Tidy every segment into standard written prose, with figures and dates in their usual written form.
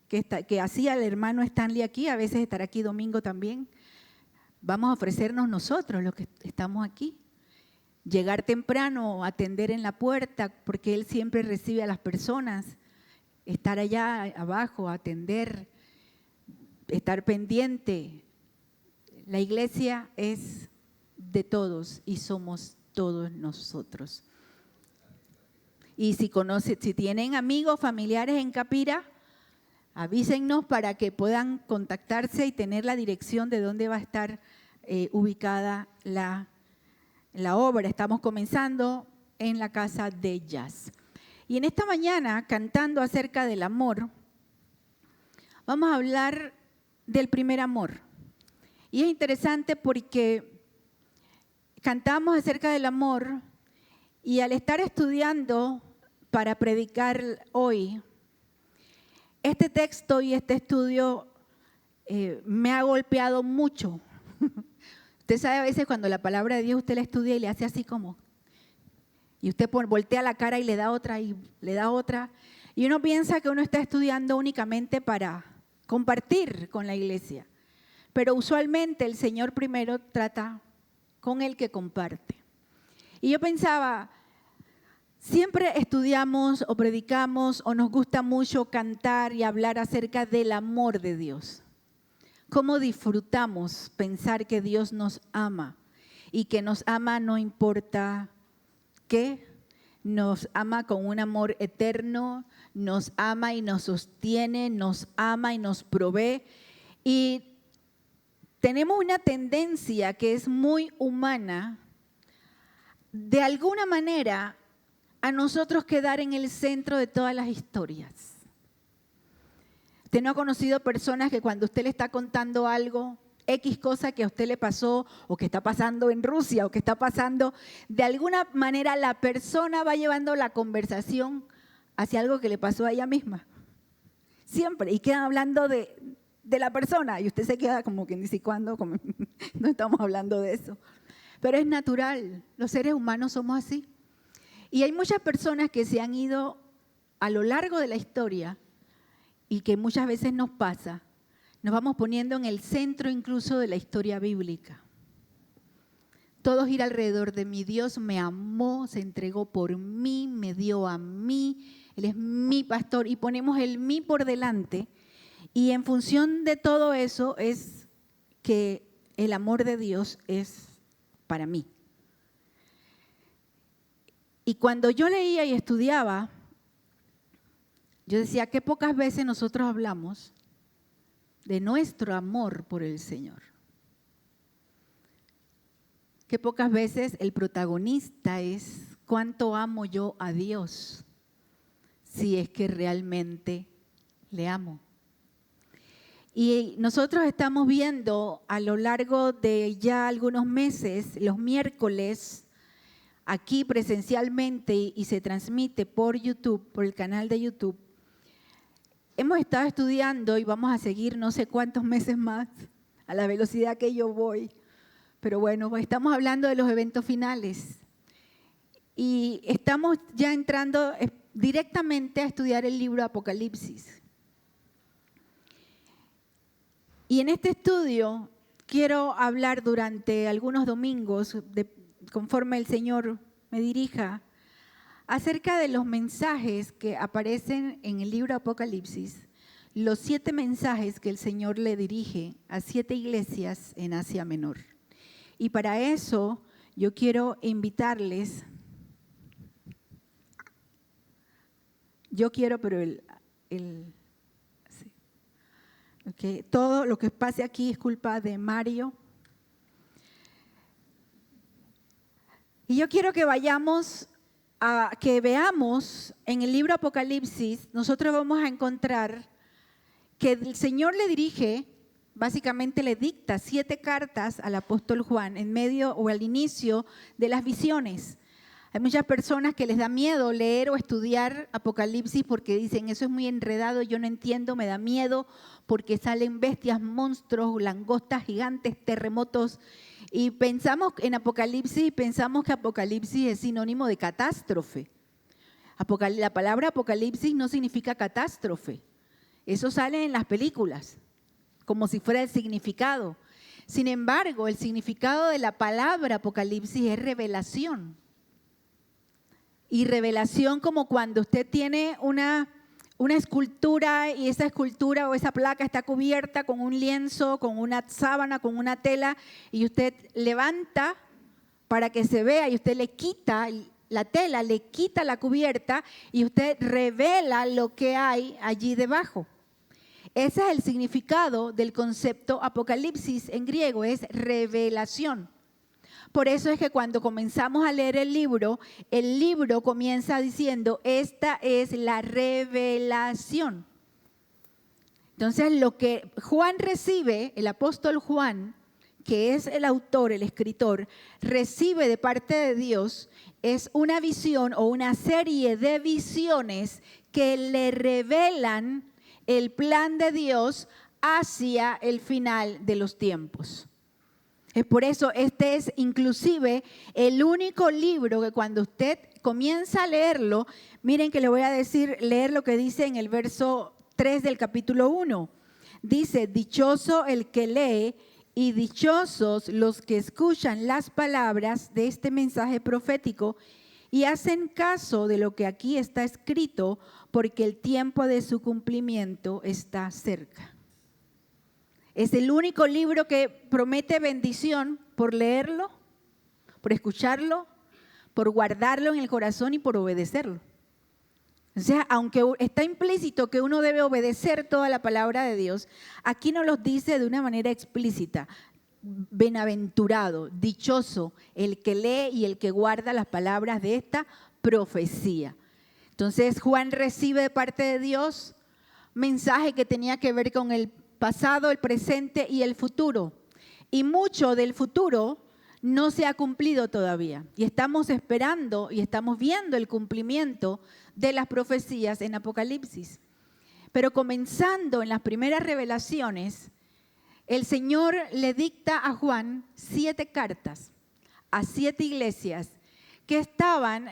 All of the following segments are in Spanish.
que hacía el hermano Stanley aquí, a veces estará aquí domingo también. Vamos a ofrecernos nosotros los que estamos aquí. Llegar temprano, atender en la puerta, porque él siempre recibe a las personas. Estar allá abajo, atender, estar pendiente. La iglesia es de todos y somos todos nosotros. Y si tienen amigos, familiares en Capira, avísennos para que puedan contactarse y tener la dirección de dónde va a estar ubicada la obra. Estamos comenzando en la casa de jazz. Y en esta mañana, cantando acerca del amor, vamos a hablar del primer amor. Y es interesante porque cantamos acerca del amor y al estar estudiando para predicar hoy, este texto y este estudio me ha golpeado mucho. Usted sabe a veces cuando la palabra de Dios usted la estudia y le hace así como, y usted voltea la cara y le da otra y le da otra. Y uno piensa que uno está estudiando únicamente para compartir con la iglesia. Pero usualmente el Señor primero trata con el que comparte. Y yo pensaba, siempre estudiamos o predicamos o nos gusta mucho cantar y hablar acerca del amor de Dios. Cómo disfrutamos pensar que Dios nos ama y que nos ama no importa qué, nos ama con un amor eterno, nos ama y nos sostiene, nos ama y nos provee. Y tenemos una tendencia que es muy humana, de alguna manera, a nosotros quedar en el centro de todas las historias. Usted no ha conocido personas que cuando usted le está contando algo, X cosa que a usted le pasó o que está pasando en Rusia o que está pasando, de alguna manera la persona va llevando la conversación hacia algo que le pasó a ella misma. Siempre. Y quedan hablando de la persona y usted se queda como que ni si cuándo, como, no estamos hablando de eso. Pero es natural, los seres humanos somos así. Y hay muchas personas que se han ido a lo largo de la historia y que muchas veces nos pasa, nos vamos poniendo en el centro incluso de la historia bíblica. Todo gira alrededor de mí. Dios me amó, se entregó por mí, me dio a mí, Él es mi pastor y ponemos el mí por delante. Y en función de todo eso es que el amor de Dios es para mí. Y cuando yo leía y estudiaba, yo decía, qué pocas veces nosotros hablamos de nuestro amor por el Señor. Qué pocas veces el protagonista es cuánto amo yo a Dios, si es que realmente le amo. Y nosotros estamos viendo a lo largo de ya algunos meses, los miércoles, aquí presencialmente y se transmite por YouTube, por el canal de YouTube. Hemos estado estudiando y vamos a seguir no sé cuántos meses más a la velocidad que yo voy. Pero bueno, estamos hablando de los eventos finales. Y estamos ya entrando directamente a estudiar el libro Apocalipsis. Y en este estudio quiero hablar durante algunos domingos, conforme el Señor me dirija, acerca de los mensajes que aparecen en el libro Apocalipsis, los 7 mensajes que el Señor le dirige a 7 iglesias en Asia Menor. Y para eso yo quiero invitarles, sí. Okay. Todo lo que pase aquí es culpa de Mario. Y yo quiero que vayamos a que veamos en el libro Apocalipsis, nosotros vamos a encontrar que el Señor le dirige, básicamente le dicta 7 cartas al apóstol Juan en medio o al inicio de las visiones. Hay muchas personas que les da miedo leer o estudiar Apocalipsis porque dicen, eso es muy enredado, yo no entiendo, me da miedo porque salen bestias, monstruos, langostas gigantes, terremotos. Y pensamos en Apocalipsis y pensamos que Apocalipsis es sinónimo de catástrofe. La palabra Apocalipsis no significa catástrofe. Eso sale en las películas, como si fuera el significado. Sin embargo, el significado de la palabra Apocalipsis es revelación. Y revelación como cuando usted tiene una escultura y esa escultura o esa placa está cubierta con un lienzo, con una sábana, con una tela, y usted levanta para que se vea y usted le quita la tela, le quita la cubierta y usted revela lo que hay allí debajo. Ese es el significado del concepto Apocalipsis en griego, es revelación. Por eso es que cuando comenzamos a leer el libro comienza diciendo, esta es la revelación. Entonces, lo que Juan recibe, el apóstol Juan, que es el autor, el escritor, recibe de parte de Dios, es una visión o una serie de visiones que le revelan el plan de Dios hacia el final de los tiempos. Es por eso este es inclusive el único libro que cuando usted comienza a leerlo, miren que le voy a leer lo que dice en el verso 3 del capítulo 1. Dice, dichoso el que lee y dichosos los que escuchan las palabras de este mensaje profético y hacen caso de lo que aquí está escrito, porque el tiempo de su cumplimiento está cerca. Es el único libro que promete bendición por leerlo, por escucharlo, por guardarlo en el corazón y por obedecerlo. O sea, aunque está implícito que uno debe obedecer toda la palabra de Dios, aquí nos lo dice de una manera explícita. Bienaventurado, dichoso el que lee y el que guarda las palabras de esta profecía. Entonces Juan recibe de parte de Dios mensaje que tenía que ver con el pasado, el presente y el futuro. Y mucho del futuro no se ha cumplido todavía. Y estamos esperando y estamos viendo el cumplimiento de las profecías en Apocalipsis. Pero comenzando en las primeras revelaciones, el Señor le dicta a Juan 7 cartas a 7 iglesias que estaban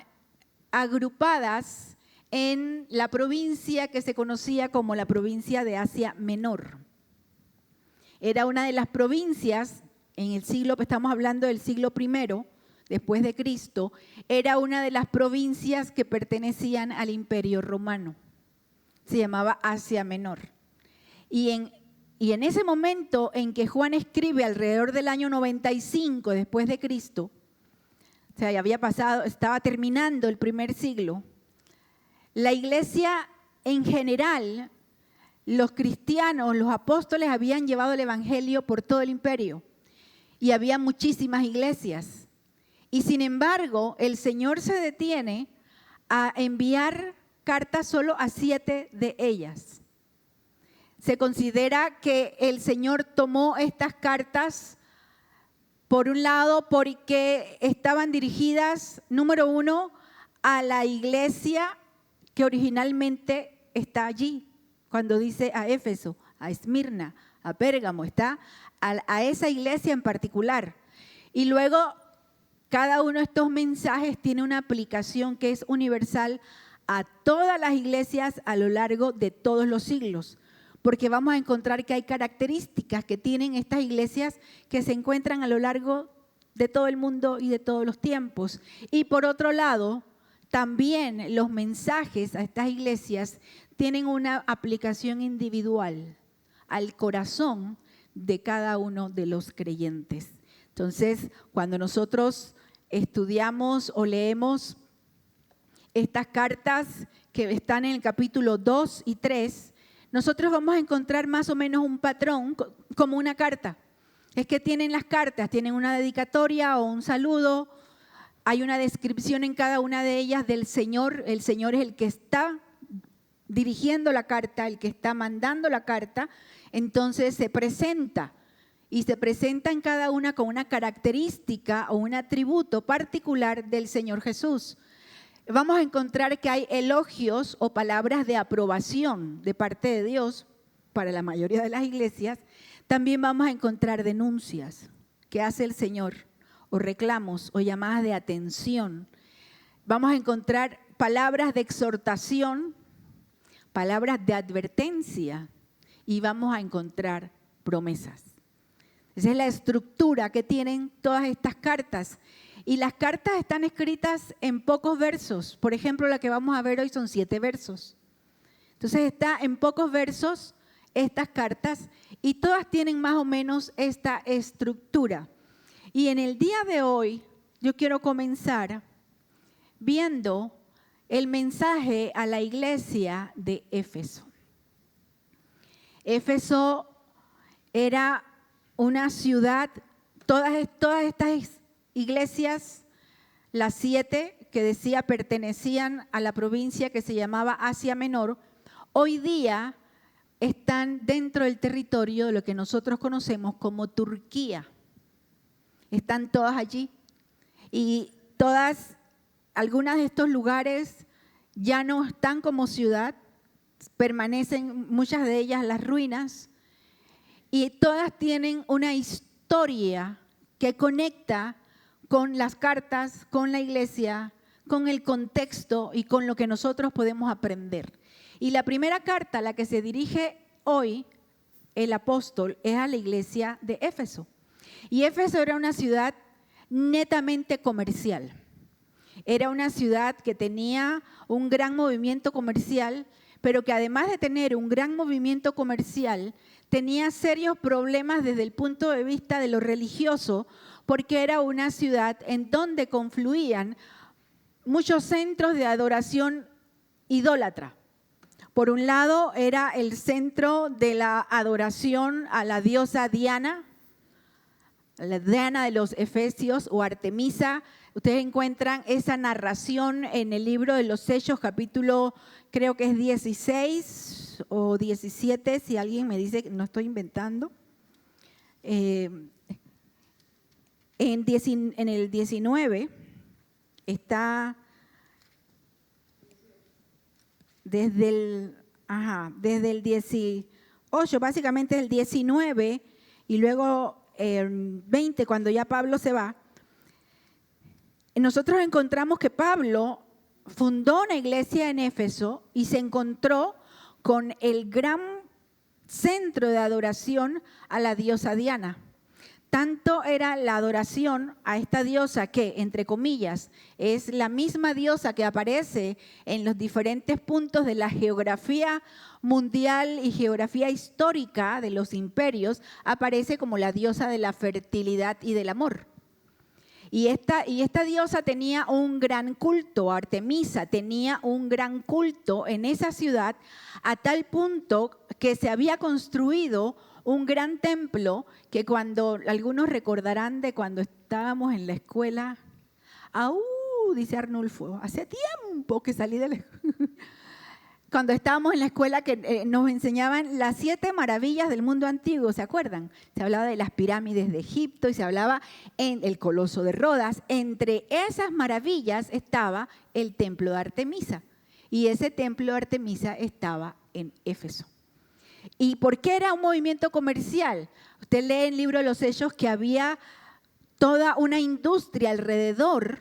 agrupadas en la provincia que se conocía como la provincia de Asia Menor. Era una de las provincias en el siglo, estamos hablando del siglo I después de Cristo, era una de las provincias que pertenecían al Imperio Romano. Se llamaba Asia Menor. Y en ese momento en que Juan escribe alrededor del año 95 después de Cristo, o sea, ya había pasado, estaba terminando el primer siglo, la iglesia en general, los cristianos, los apóstoles habían llevado el evangelio por todo el imperio y había muchísimas iglesias. Y sin embargo, el Señor se detiene a enviar cartas solo a 7 de ellas. Se considera que el Señor tomó estas cartas, por un lado, porque estaban dirigidas, número 1, a la iglesia que originalmente está allí. Cuando dice a Éfeso, a Esmirna, a Pérgamo, está a esa iglesia en particular. Y luego, cada uno de estos mensajes tiene una aplicación que es universal a todas las iglesias a lo largo de todos los siglos. Porque vamos a encontrar que hay características que tienen estas iglesias que se encuentran a lo largo de todo el mundo y de todos los tiempos. Y por otro lado, también los mensajes a estas iglesias tienen una aplicación individual al corazón de cada uno de los creyentes. Entonces, cuando nosotros estudiamos o leemos estas cartas que están en el capítulo 2 y 3, nosotros vamos a encontrar más o menos un patrón como una carta. Es que tienen las cartas, tienen una dedicatoria o un saludo, hay una descripción en cada una de ellas del Señor. El Señor es el que está dirigiendo la carta, el que está mandando la carta, entonces se presenta. Y se presenta en cada una con una característica o un atributo particular del Señor Jesús. Vamos a encontrar que hay elogios o palabras de aprobación de parte de Dios para la mayoría de las iglesias. También vamos a encontrar denuncias que hace el Señor, o reclamos o llamadas de atención. Vamos a encontrar palabras de exhortación, palabras de advertencia y vamos a encontrar promesas. Esa es la estructura que tienen todas estas cartas. Y las cartas están escritas en pocos versos. Por ejemplo, la que vamos a ver hoy son 7 versos. Entonces está en pocos versos estas cartas y todas tienen más o menos esta estructura. Y en el día de hoy yo quiero comenzar viendo el mensaje a la iglesia de Éfeso. Éfeso era una ciudad, todas estas iglesias, las 7 que decía pertenecían a la provincia que se llamaba Asia Menor, hoy día están dentro del territorio de lo que nosotros conocemos como Turquía. Están todas allí y algunas de estos lugares ya no están como ciudad, permanecen muchas de ellas las ruinas y todas tienen una historia que conecta con las cartas, con la iglesia, con el contexto y con lo que nosotros podemos aprender. Y la primera carta a la que se dirige hoy el apóstol es a la iglesia de Éfeso. Y Éfeso era una ciudad netamente comercial. Era una ciudad que tenía un gran movimiento comercial, pero que además de tener un gran movimiento comercial, tenía serios problemas desde el punto de vista de lo religioso, porque era una ciudad en donde confluían muchos centros de adoración idólatra. Por un lado era el centro de la adoración a la diosa Diana, la Diana de los Efesios o Artemisa. Ustedes encuentran esa narración en el libro de los Hechos, capítulo creo que es 16 o 17, si alguien me dice que no estoy inventando. En el 19 está desde el 18, básicamente el 19 y luego el 20, cuando ya Pablo se va. Nosotros encontramos que Pablo fundó una iglesia en Éfeso y se encontró con el gran centro de adoración a la diosa Diana. Tanto era la adoración a esta diosa que, entre comillas, es la misma diosa que aparece en los diferentes puntos de la geografía mundial y geografía histórica de los imperios, aparece como la diosa de la fertilidad y del amor. Y esta diosa tenía un gran culto, Artemisa tenía un gran culto en esa ciudad, a tal punto que se había construido un gran templo que cuando algunos recordarán de cuando estábamos en la escuela, dice Arnulfo, hace tiempo que salí de la escuela. Cuando estábamos en la escuela que nos enseñaban las 7 maravillas del mundo antiguo, ¿se acuerdan? Se hablaba de las pirámides de Egipto y se hablaba en el Coloso de Rodas. Entre esas maravillas estaba el templo de Artemisa y ese templo de Artemisa estaba en Éfeso. ¿Y por qué era un movimiento comercial? Usted lee en el libro de los Hechos que había toda una industria alrededor,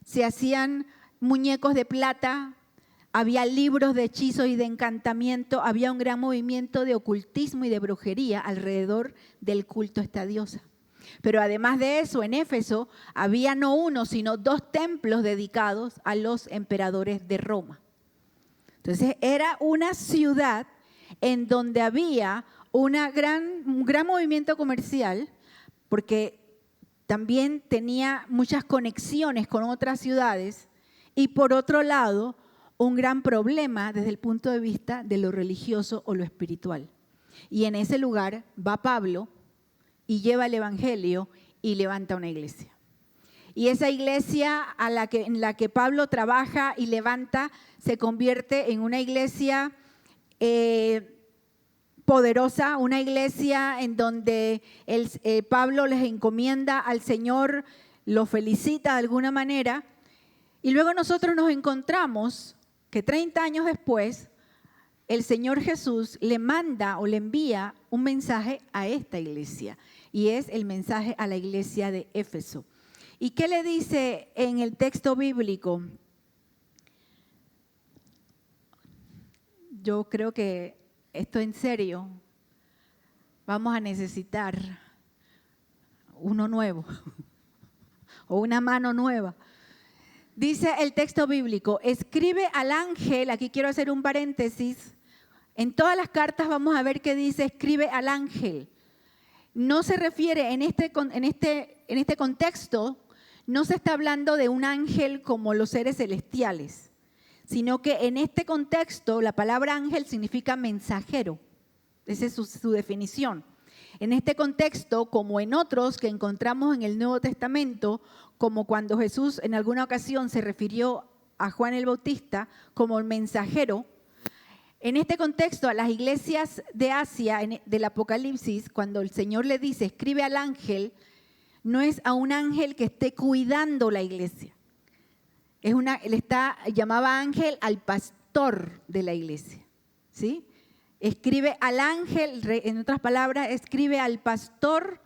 se hacían muñecos de plata, había libros de hechizo y de encantamiento, había un gran movimiento de ocultismo y de brujería alrededor del culto a esta diosa. Pero además de eso, en Éfeso había no uno, sino 2 templos dedicados a los emperadores de Roma. Entonces era una ciudad en donde había un gran movimiento comercial, porque también tenía muchas conexiones con otras ciudades, y por otro lado, un gran problema desde el punto de vista de lo religioso o lo espiritual. Y en ese lugar va Pablo y lleva el evangelio y levanta una iglesia. Y esa iglesia en la que Pablo trabaja y levanta se convierte en una iglesia poderosa, una iglesia en donde Pablo les encomienda al Señor, lo felicita de alguna manera. Y luego nosotros nos encontramos que 30 años después, el Señor Jesús le manda o le envía un mensaje a esta iglesia, y es el mensaje a la iglesia de Éfeso. ¿Y qué le dice en el texto bíblico? Yo creo que esto en serio vamos a necesitar uno nuevo o una mano nueva. Dice el texto bíblico, escribe al ángel, aquí quiero hacer un paréntesis, en todas las cartas vamos a ver que dice escribe al ángel. No se refiere en este contexto, no se está hablando de un ángel como los seres celestiales, sino que en este contexto la palabra ángel significa mensajero. Esa es su definición. En este contexto, como en otros que encontramos en el Nuevo Testamento, como cuando Jesús en alguna ocasión se refirió a Juan el Bautista como el mensajero, en este contexto a las iglesias de Asia, del Apocalipsis, cuando el Señor le dice, escribe al ángel, no es a un ángel que esté cuidando la iglesia. Llamaba ángel al pastor de la iglesia, ¿sí? Escribe al ángel, en otras palabras, escribe al pastor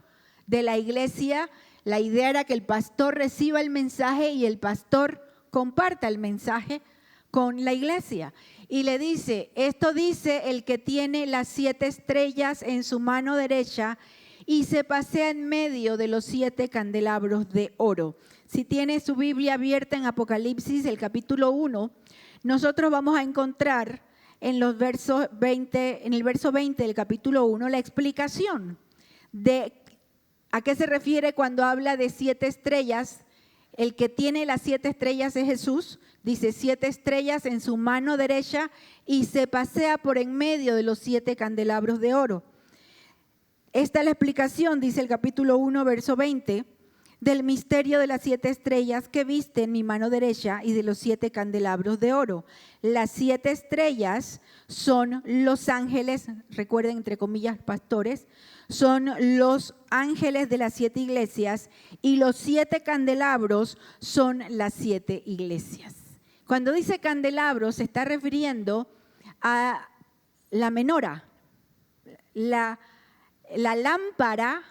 de la iglesia. La idea era que el pastor reciba el mensaje y el pastor comparta el mensaje con la iglesia. Y le dice, esto dice el que tiene las 7 estrellas en su mano derecha y se pasea en medio de los 7 candelabros de oro. Si tiene su Biblia abierta en Apocalipsis, el capítulo 1, nosotros vamos a encontrar en el verso 20 del capítulo 1 la explicación de a qué se refiere cuando habla de 7 estrellas. El que tiene las 7 estrellas es Jesús, dice 7 estrellas en su mano derecha y se pasea por en medio de los 7 candelabros de oro. Esta es la explicación, dice el capítulo 1, verso 20, del misterio de las 7 estrellas que viste en mi mano derecha y de los 7 candelabros de oro. Las 7 estrellas son los ángeles, recuerden entre comillas pastores, son los ángeles de las 7 iglesias y los 7 candelabros son las 7 iglesias. Cuando dice candelabros se está refiriendo a la menora, la lámpara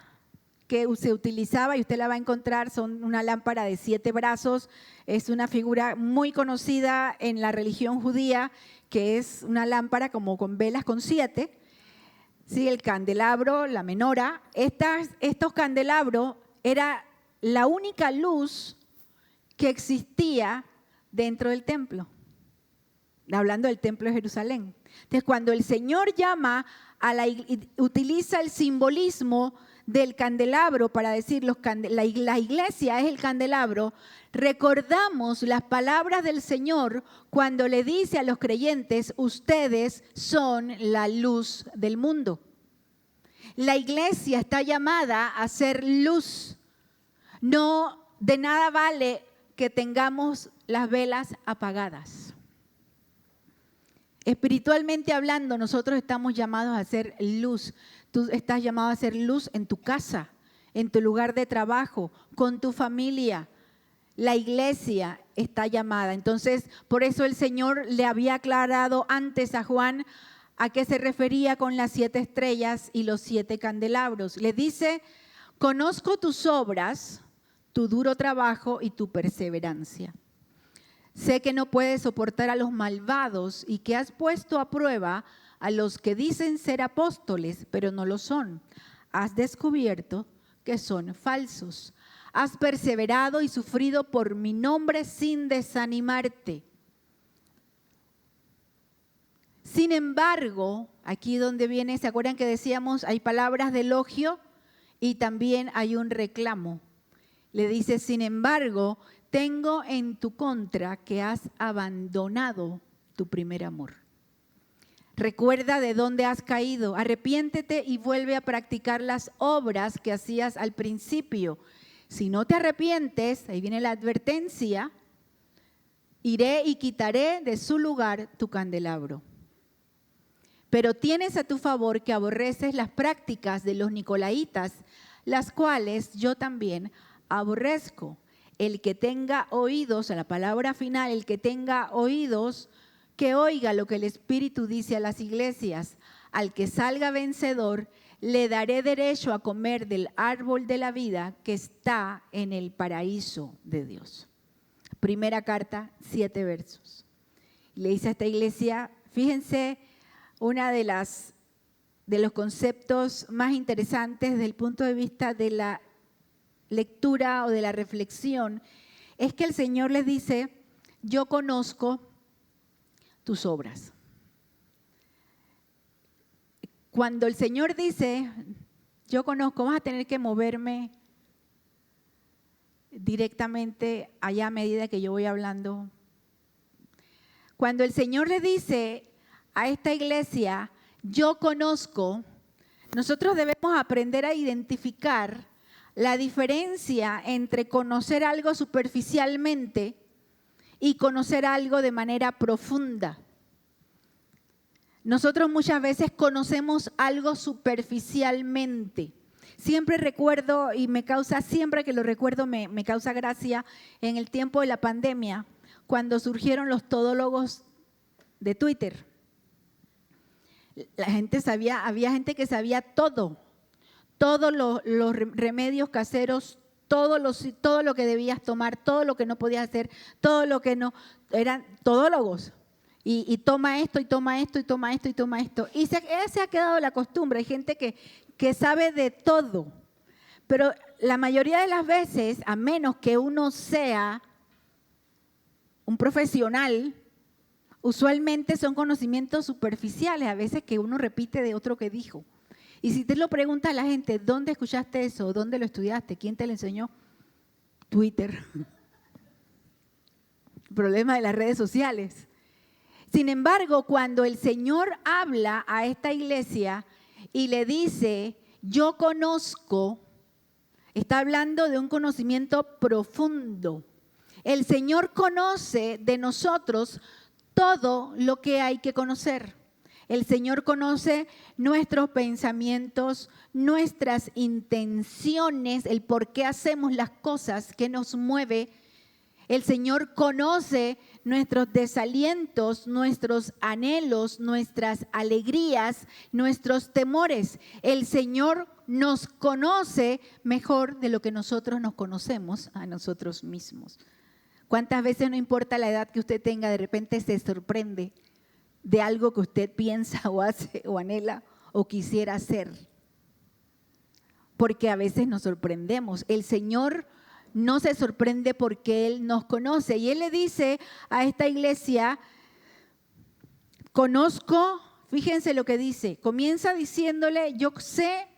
que se utilizaba, y usted la va a encontrar, son una lámpara de 7 brazos, es una figura muy conocida en la religión judía, que es una lámpara como con velas con 7, ¿sí? El candelabro, la menora. Estos candelabros era la única luz que existía dentro del templo, hablando del templo de Jerusalén. Entonces, cuando el Señor utiliza el simbolismo del candelabro para decir la iglesia es el candelabro, recordamos las palabras del Señor cuando le dice a los creyentes, ustedes son la luz del mundo. La iglesia está llamada a ser luz. No, de nada vale que tengamos las velas apagadas. Espiritualmente hablando, nosotros estamos llamados a ser luz. Tú estás llamado a ser luz en tu casa, en tu lugar de trabajo, con tu familia. La iglesia está llamada. Entonces, por eso el Señor le había aclarado antes a Juan a qué se refería con las 7 estrellas y los 7 candelabros. Le dice, conozco tus obras, tu duro trabajo y tu perseverancia. Sé que no puedes soportar a los malvados y que has puesto a prueba a los que dicen ser apóstoles, pero no lo son. Has descubierto que son falsos. Has perseverado y sufrido por mi nombre sin desanimarte. Sin embargo, aquí donde viene, ¿se acuerdan que decíamos hay palabras de elogio y también hay un reclamo? Le dice, sin embargo, tengo en tu contra que has abandonado tu primer amor. Recuerda de dónde has caído, arrepiéntete y vuelve a practicar las obras que hacías al principio. Si no te arrepientes, ahí viene la advertencia, iré y quitaré de su lugar tu candelabro. Pero tienes a tu favor que aborreces las prácticas de los nicolaítas, las cuales yo también aborrezco. El que tenga oídos, a la palabra final, el que tenga oídos, que oiga lo que el Espíritu dice a las iglesias. Al que salga vencedor, le daré derecho a comer del árbol de la vida que está en el paraíso de Dios. Primera carta, 7 versos. Le dice a esta iglesia, fíjense, una de de los conceptos más interesantes desde el punto de vista de la lectura o de la reflexión, es que el Señor les dice, yo conozco tus obras. Cuando el Señor dice, yo conozco, vas a tener que moverme directamente allá a medida que yo voy hablando. Cuando el Señor le dice a esta iglesia, yo conozco, nosotros debemos aprender a identificar la diferencia entre conocer algo superficialmente y conocer algo de manera profunda. Nosotros muchas veces conocemos algo superficialmente. Siempre recuerdo, y siempre que lo recuerdo me causa gracia, en el tiempo de la pandemia, cuando surgieron los todólogos de Twitter. Había gente que sabía todo, todos los remedios caseros, todo lo que debías tomar, todo lo que no podías hacer, todo lo que no, eran todólogos. Y toma esto, y toma esto, y toma esto, y toma esto. Y se ha quedado la costumbre, hay gente que sabe de todo. Pero la mayoría de las veces, a menos que uno sea un profesional, usualmente son conocimientos superficiales, a veces que uno repite de otro que dijo. Y si te lo pregunta a la gente, ¿dónde escuchaste eso? ¿Dónde lo estudiaste? ¿Quién te lo enseñó? Twitter. El problema de las redes sociales. Sin embargo, cuando el Señor habla a esta iglesia y le dice, yo conozco, está hablando de un conocimiento profundo. El Señor conoce de nosotros todo lo que hay que conocer. El Señor conoce nuestros pensamientos, nuestras intenciones, el por qué hacemos las cosas, qué nos mueve. El Señor conoce nuestros desalientos, nuestros anhelos, nuestras alegrías, nuestros temores. El Señor nos conoce mejor de lo que nosotros nos conocemos a nosotros mismos. ¿Cuántas veces, no importa la edad que usted tenga, de repente se sorprende de algo que usted piensa o hace o anhela o quisiera hacer? Porque a veces nos sorprendemos. El Señor no se sorprende porque Él nos conoce. Y Él le dice a esta iglesia, conozco, fíjense lo que dice, comienza diciéndole, yo sé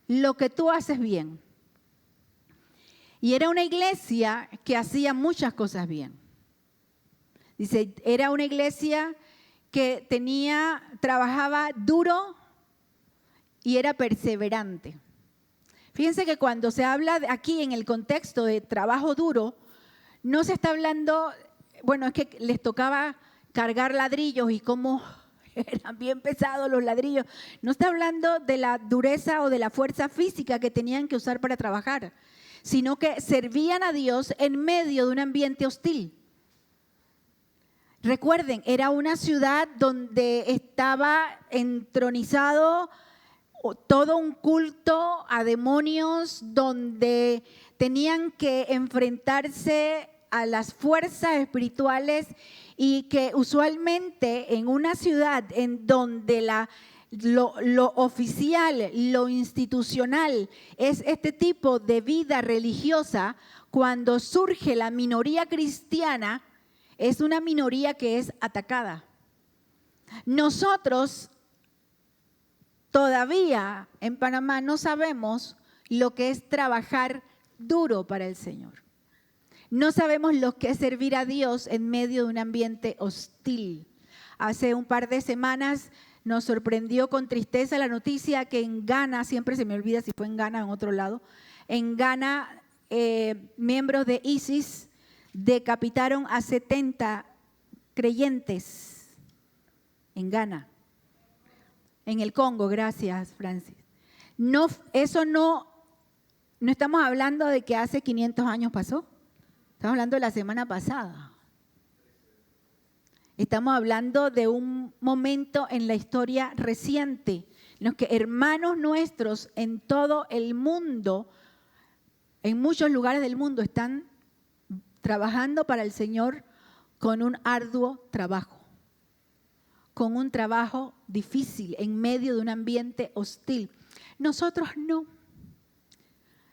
lo que tú haces bien. Y era una iglesia que hacía muchas cosas bien. Dice, era una iglesia que trabajaba duro y era perseverante. Fíjense que cuando se habla aquí en el contexto de trabajo duro, no se está hablando, bueno, es que les tocaba cargar ladrillos y cómo eran bien pesados los ladrillos. No está hablando de la dureza o de la fuerza física que tenían que usar para trabajar, sino que servían a Dios en medio de un ambiente hostil. Recuerden, era una ciudad donde estaba entronizado todo un culto a demonios, donde tenían que enfrentarse a las fuerzas espirituales y que usualmente en una ciudad en donde lo oficial, lo institucional es este tipo de vida religiosa, cuando surge la minoría cristiana, es una minoría que es atacada. Nosotros todavía en Panamá no sabemos lo que es trabajar duro para el Señor. No sabemos lo que es servir a Dios en medio de un ambiente hostil. Hace un par de semanas nos sorprendió con tristeza la noticia que en Ghana, siempre se me olvida si fue en Ghana o en otro lado, en Ghana miembros de ISIS decapitaron a 70 creyentes en Ghana. En el Congo, gracias Francis. No estamos hablando de que hace 500 años pasó. Estamos hablando de la semana pasada. Estamos hablando de un momento en la historia reciente en los que hermanos nuestros en todo el mundo, en muchos lugares del mundo, están trabajando para el Señor con un arduo trabajo, con un trabajo difícil en medio de un ambiente hostil. Nosotros no.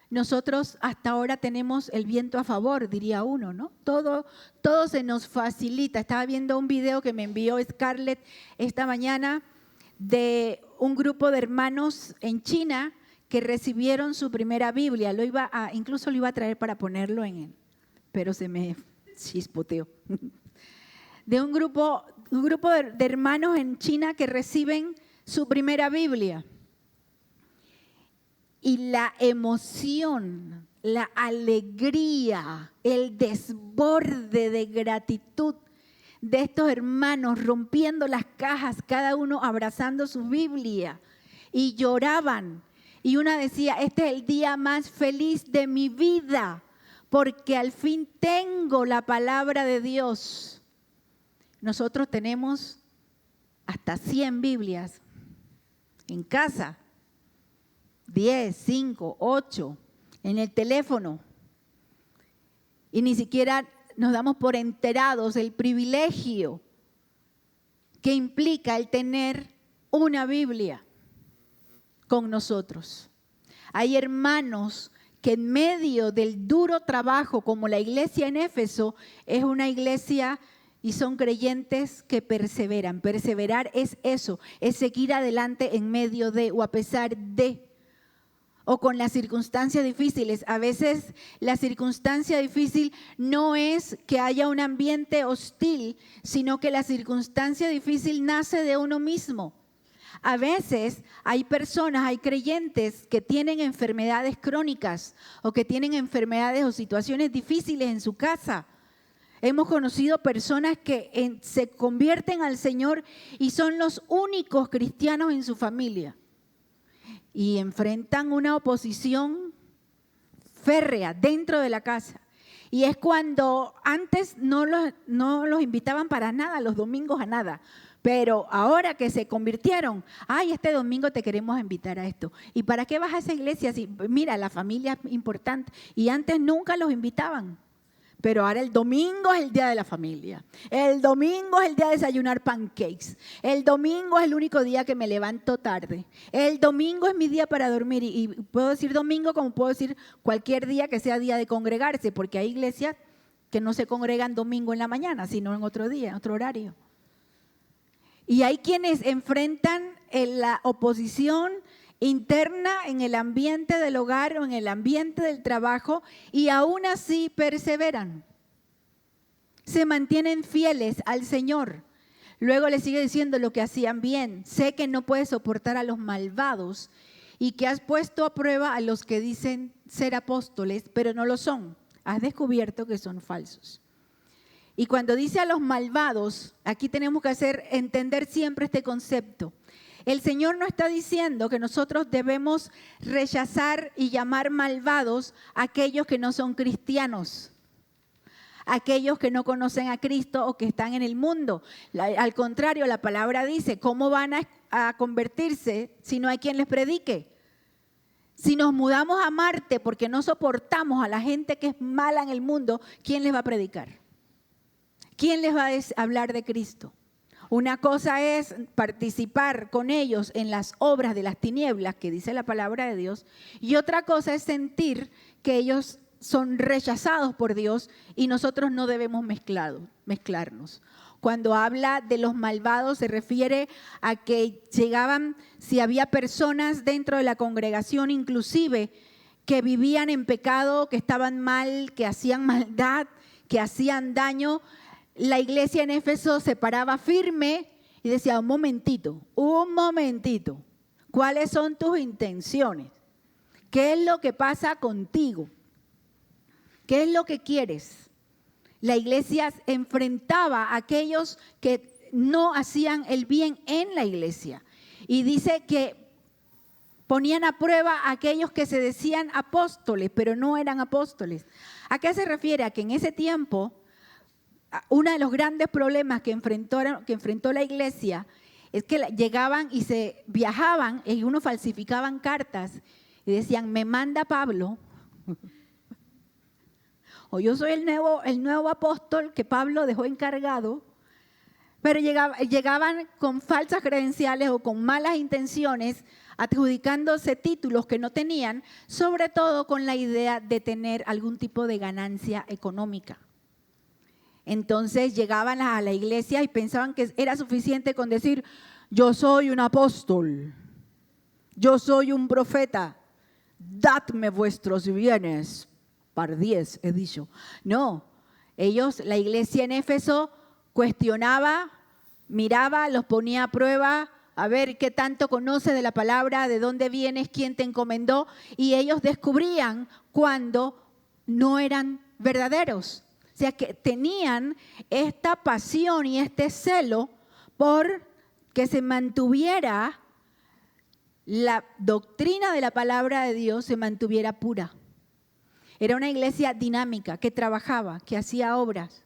Nosotros hasta ahora tenemos el viento a favor, diría uno, ¿no? Todo se nos facilita. Estaba viendo un video que me envió Scarlett esta mañana de un grupo de hermanos en China que recibieron su primera Biblia. Incluso lo iba a traer para ponerlo en él, pero se me chispoteó. De un grupo de hermanos en China que reciben su primera Biblia. Y la emoción, la alegría, el desborde de gratitud de estos hermanos rompiendo las cajas, cada uno abrazando su Biblia, y lloraban. Y una decía, este es el día más feliz de mi vida, porque al fin tengo la palabra de Dios. Nosotros tenemos hasta 100 Biblias en casa. 10, 5, 8, en el teléfono. Y ni siquiera nos damos por enterados el privilegio que implica el tener una Biblia con nosotros. Hay hermanos que en medio del duro trabajo, como la iglesia en Éfeso, es una iglesia y son creyentes que perseveran. Perseverar es eso, es seguir adelante en medio de o a pesar de, o con las circunstancias difíciles. A veces la circunstancia difícil no es que haya un ambiente hostil, sino que la circunstancia difícil nace de uno mismo. A veces hay personas, hay creyentes que tienen enfermedades crónicas o que tienen enfermedades o situaciones difíciles en su casa. Hemos conocido personas que se convierten al Señor y son los únicos cristianos en su familia. Y enfrentan una oposición férrea dentro de la casa. Y es cuando antes no los invitaban para nada, los domingos a nada. Pero ahora que se convirtieron, ay, este domingo te queremos invitar a esto. ¿Y para qué vas a esa iglesia? Si, mira, la familia es importante. Y antes nunca los invitaban. Pero ahora el domingo es el día de la familia. El domingo es el día de desayunar pancakes. El domingo es el único día que me levanto tarde. El domingo es mi día para dormir. Y puedo decir domingo como puedo decir cualquier día que sea día de congregarse, porque hay iglesias que no se congregan domingo en la mañana, sino en otro día, en otro horario. Y hay quienes enfrentan la oposición interna en el ambiente del hogar o en el ambiente del trabajo y aún así perseveran. Se mantienen fieles al Señor. Luego le sigue diciendo lo que hacían bien. Sé que no puedes soportar a los malvados y que has puesto a prueba a los que dicen ser apóstoles, pero no lo son. Has descubierto que son falsos. Y cuando dice a los malvados, aquí tenemos que entender siempre este concepto. El Señor no está diciendo que nosotros debemos rechazar y llamar malvados a aquellos que no son cristianos, aquellos que no conocen a Cristo o que están en el mundo. Al contrario, la palabra dice, ¿cómo van a convertirse si no hay quien les predique? Si nos mudamos a Marte porque no soportamos a la gente que es mala en el mundo, ¿quién les va a predicar? ¿Quién les va a hablar de Cristo? Una cosa es participar con ellos en las obras de las tinieblas, que dice la palabra de Dios, y otra cosa es sentir que ellos son rechazados por Dios y nosotros no debemos mezclarnos. Cuando habla de los malvados se refiere a que llegaban, si había personas dentro de la congregación inclusive que vivían en pecado, que estaban mal, que hacían maldad, que hacían daño. La iglesia en Éfeso se paraba firme y decía, un momentito, ¿cuáles son tus intenciones? ¿Qué es lo que pasa contigo? ¿Qué es lo que quieres? La iglesia enfrentaba a aquellos que no hacían el bien en la iglesia. Y dice que ponían a prueba a aquellos que se decían apóstoles, pero no eran apóstoles. ¿A qué se refiere? A que en ese tiempo uno de los grandes problemas que enfrentó la iglesia es que llegaban y se viajaban y unos falsificaban cartas y decían, me manda Pablo, o yo soy el nuevo apóstol que Pablo dejó encargado, pero llegaban con falsas credenciales o con malas intenciones, adjudicándose títulos que no tenían, sobre todo con la idea de tener algún tipo de ganancia económica. Entonces llegaban a la iglesia y pensaban que era suficiente con decir, yo soy un apóstol, yo soy un profeta, dadme vuestros bienes, par 10 he dicho. No, la iglesia en Éfeso cuestionaba, miraba, los ponía a prueba, a ver qué tanto conoce de la palabra, de dónde vienes, quién te encomendó, y ellos descubrían cuando no eran verdaderos. O sea, que tenían esta pasión y este celo por que se mantuviera la doctrina de la palabra de Dios, se mantuviera pura. Era una iglesia dinámica, que trabajaba, que hacía obras,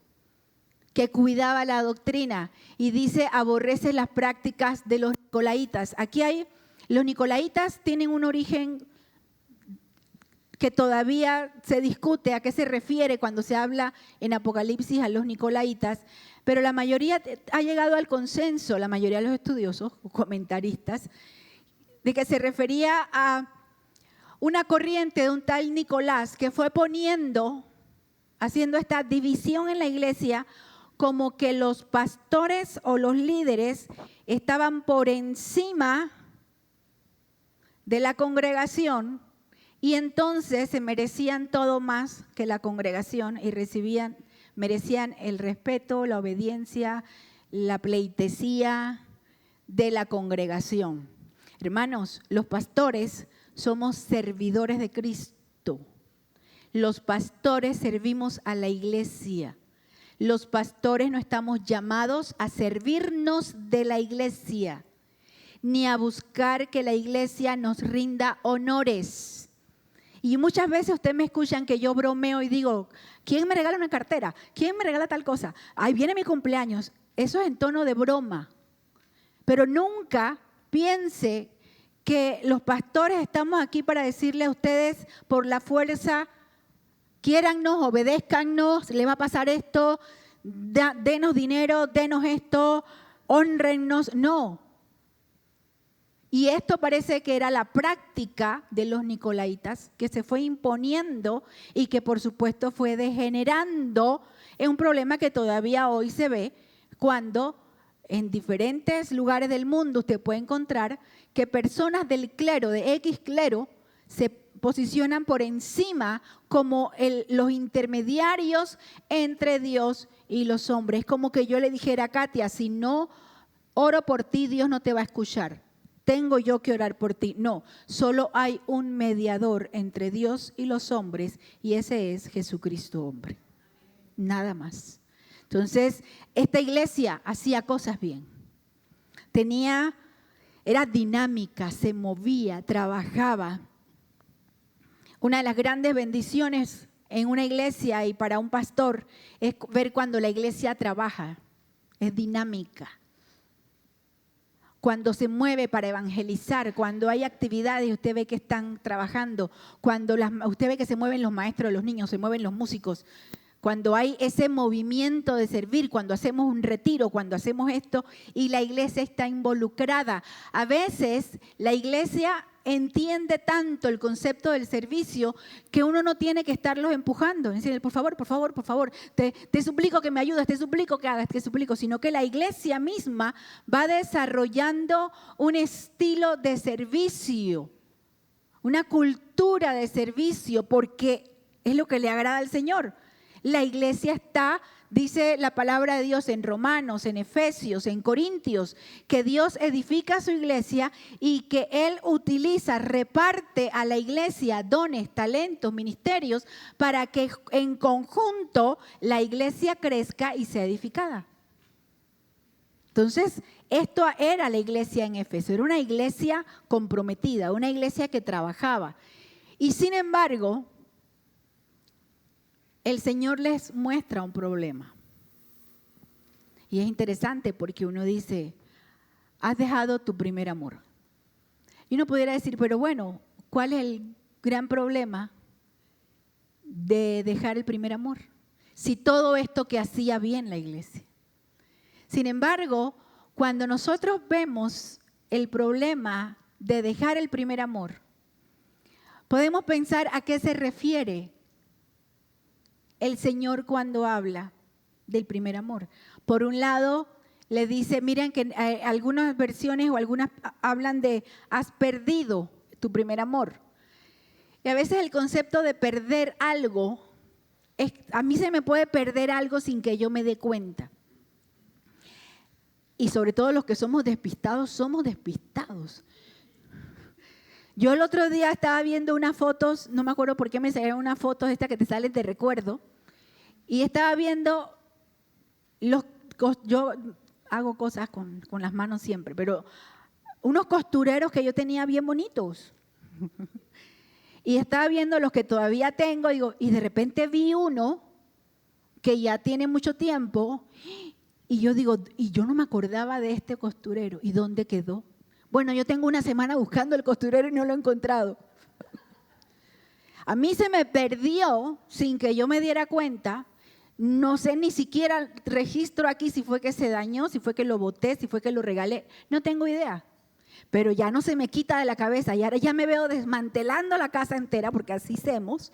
que cuidaba la doctrina. Y dice, aborrece las prácticas de los nicolaitas. Los nicolaitas tienen un origen que todavía se discute a qué se refiere cuando se habla en Apocalipsis a los nicolaitas, pero la mayoría ha llegado al consenso, la mayoría de los estudiosos, comentaristas, de que se refería a una corriente de un tal Nicolás que fue haciendo esta división en la iglesia, como que los pastores o los líderes estaban por encima de la congregación y entonces se merecían todo más que la congregación y merecían el respeto, la obediencia, la pleitesía de la congregación. Hermanos, los pastores somos servidores de Cristo. Los pastores servimos a la iglesia. Los pastores no estamos llamados a servirnos de la iglesia, ni a buscar que la iglesia nos rinda honores. Y muchas veces ustedes me escuchan que yo bromeo y digo, ¿quién me regala una cartera? ¿Quién me regala tal cosa? Ahí viene mi cumpleaños. Eso es en tono de broma. Pero nunca piense que los pastores estamos aquí para decirle a ustedes por la fuerza, quiérannos, obedézcannos, le va a pasar esto, denos dinero, denos esto, honrennos. No. Y esto parece que era la práctica de los nicolaitas, que se fue imponiendo y que por supuesto fue degenerando en un problema que todavía hoy se ve cuando en diferentes lugares del mundo usted puede encontrar que personas del clero, de X clero, se posicionan por encima como los intermediarios entre Dios y los hombres. Es como que yo le dijera a Katia, si no oro por ti, Dios no te va a escuchar. Tengo yo que orar por ti. No, solo hay un mediador entre Dios y los hombres y ese es Jesucristo hombre. Nada más. Entonces, esta iglesia hacía cosas bien. Era dinámica, se movía, trabajaba. Una de las grandes bendiciones en una iglesia y para un pastor es ver cuando la iglesia trabaja, es dinámica. Cuando se mueve para evangelizar, cuando hay actividades, usted ve que están trabajando, cuando usted ve que se mueven los maestros, los niños, se mueven los músicos, cuando hay ese movimiento de servir, cuando hacemos un retiro, cuando hacemos esto y la iglesia está involucrada. A veces la iglesia entiende tanto el concepto del servicio que uno no tiene que estarlos empujando. Es decir, por favor, te suplico que me ayudes, te suplico que hagas, te suplico, sino que la iglesia misma va desarrollando un estilo de servicio, una cultura de servicio, porque es lo que le agrada al Señor. La iglesia está, dice la palabra de Dios en Romanos, en Efesios, en Corintios, que Dios edifica su iglesia y que Él reparte a la iglesia dones, talentos, ministerios, para que en conjunto la iglesia crezca y sea edificada. Entonces, esto era la iglesia en Éfeso, era una iglesia comprometida, una iglesia que trabajaba. Y sin embargo, el Señor les muestra un problema. Y es interesante porque uno dice, has dejado tu primer amor. Y uno pudiera decir, pero bueno, ¿cuál es el gran problema de dejar el primer amor? Si todo esto que hacía bien la iglesia, Sin embargo, cuando nosotros vemos el problema de dejar el primer amor, podemos pensar a qué se refiere el Señor cuando habla del primer amor. Por un lado, le dice, miren que algunas versiones o algunas hablan de has perdido tu primer amor. Y a veces el concepto de perder algo, a mí se me puede perder algo sin que yo me dé cuenta. Y sobre todo los que somos despistados, somos despistados. Yo el otro día estaba viendo unas fotos, no me acuerdo por qué me salieron unas fotos estas que te salen de recuerdo, y estaba viendo, yo hago cosas con las manos siempre, pero unos costureros que yo tenía bien bonitos. Y estaba viendo los que todavía tengo, y de repente vi uno que ya tiene mucho tiempo, y yo digo, y yo no me acordaba de este costurero, ¿y dónde quedó? Bueno, yo tengo una semana buscando el costurero y no lo he encontrado. A mí se me perdió sin que yo me diera cuenta. No sé ni siquiera registro aquí si fue que se dañó, si fue que lo boté, si fue que lo regalé. No tengo idea. Pero ya no se me quita de la cabeza. Y ahora ya me veo desmantelando la casa entera, porque así hacemos,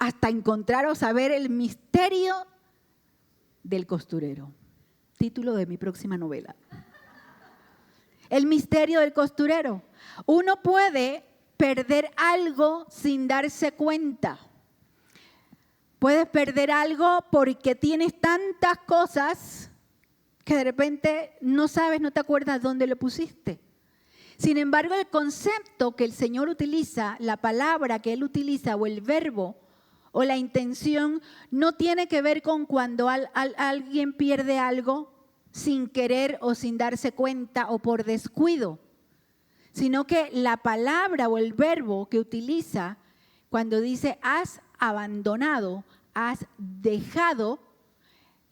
hasta encontrar o saber el misterio del costurero. Título de mi próxima novela. El misterio del costurero. Uno puede perder algo sin darse cuenta. Puedes perder algo porque tienes tantas cosas que de repente no sabes, no te acuerdas dónde lo pusiste. Sin embargo, el concepto que el Señor utiliza, la palabra que Él utiliza o el verbo o la intención no tiene que ver con cuando alguien pierde algo sin querer o sin darse cuenta o por descuido, sino que la palabra o el verbo que utiliza cuando dice has abandonado, has dejado,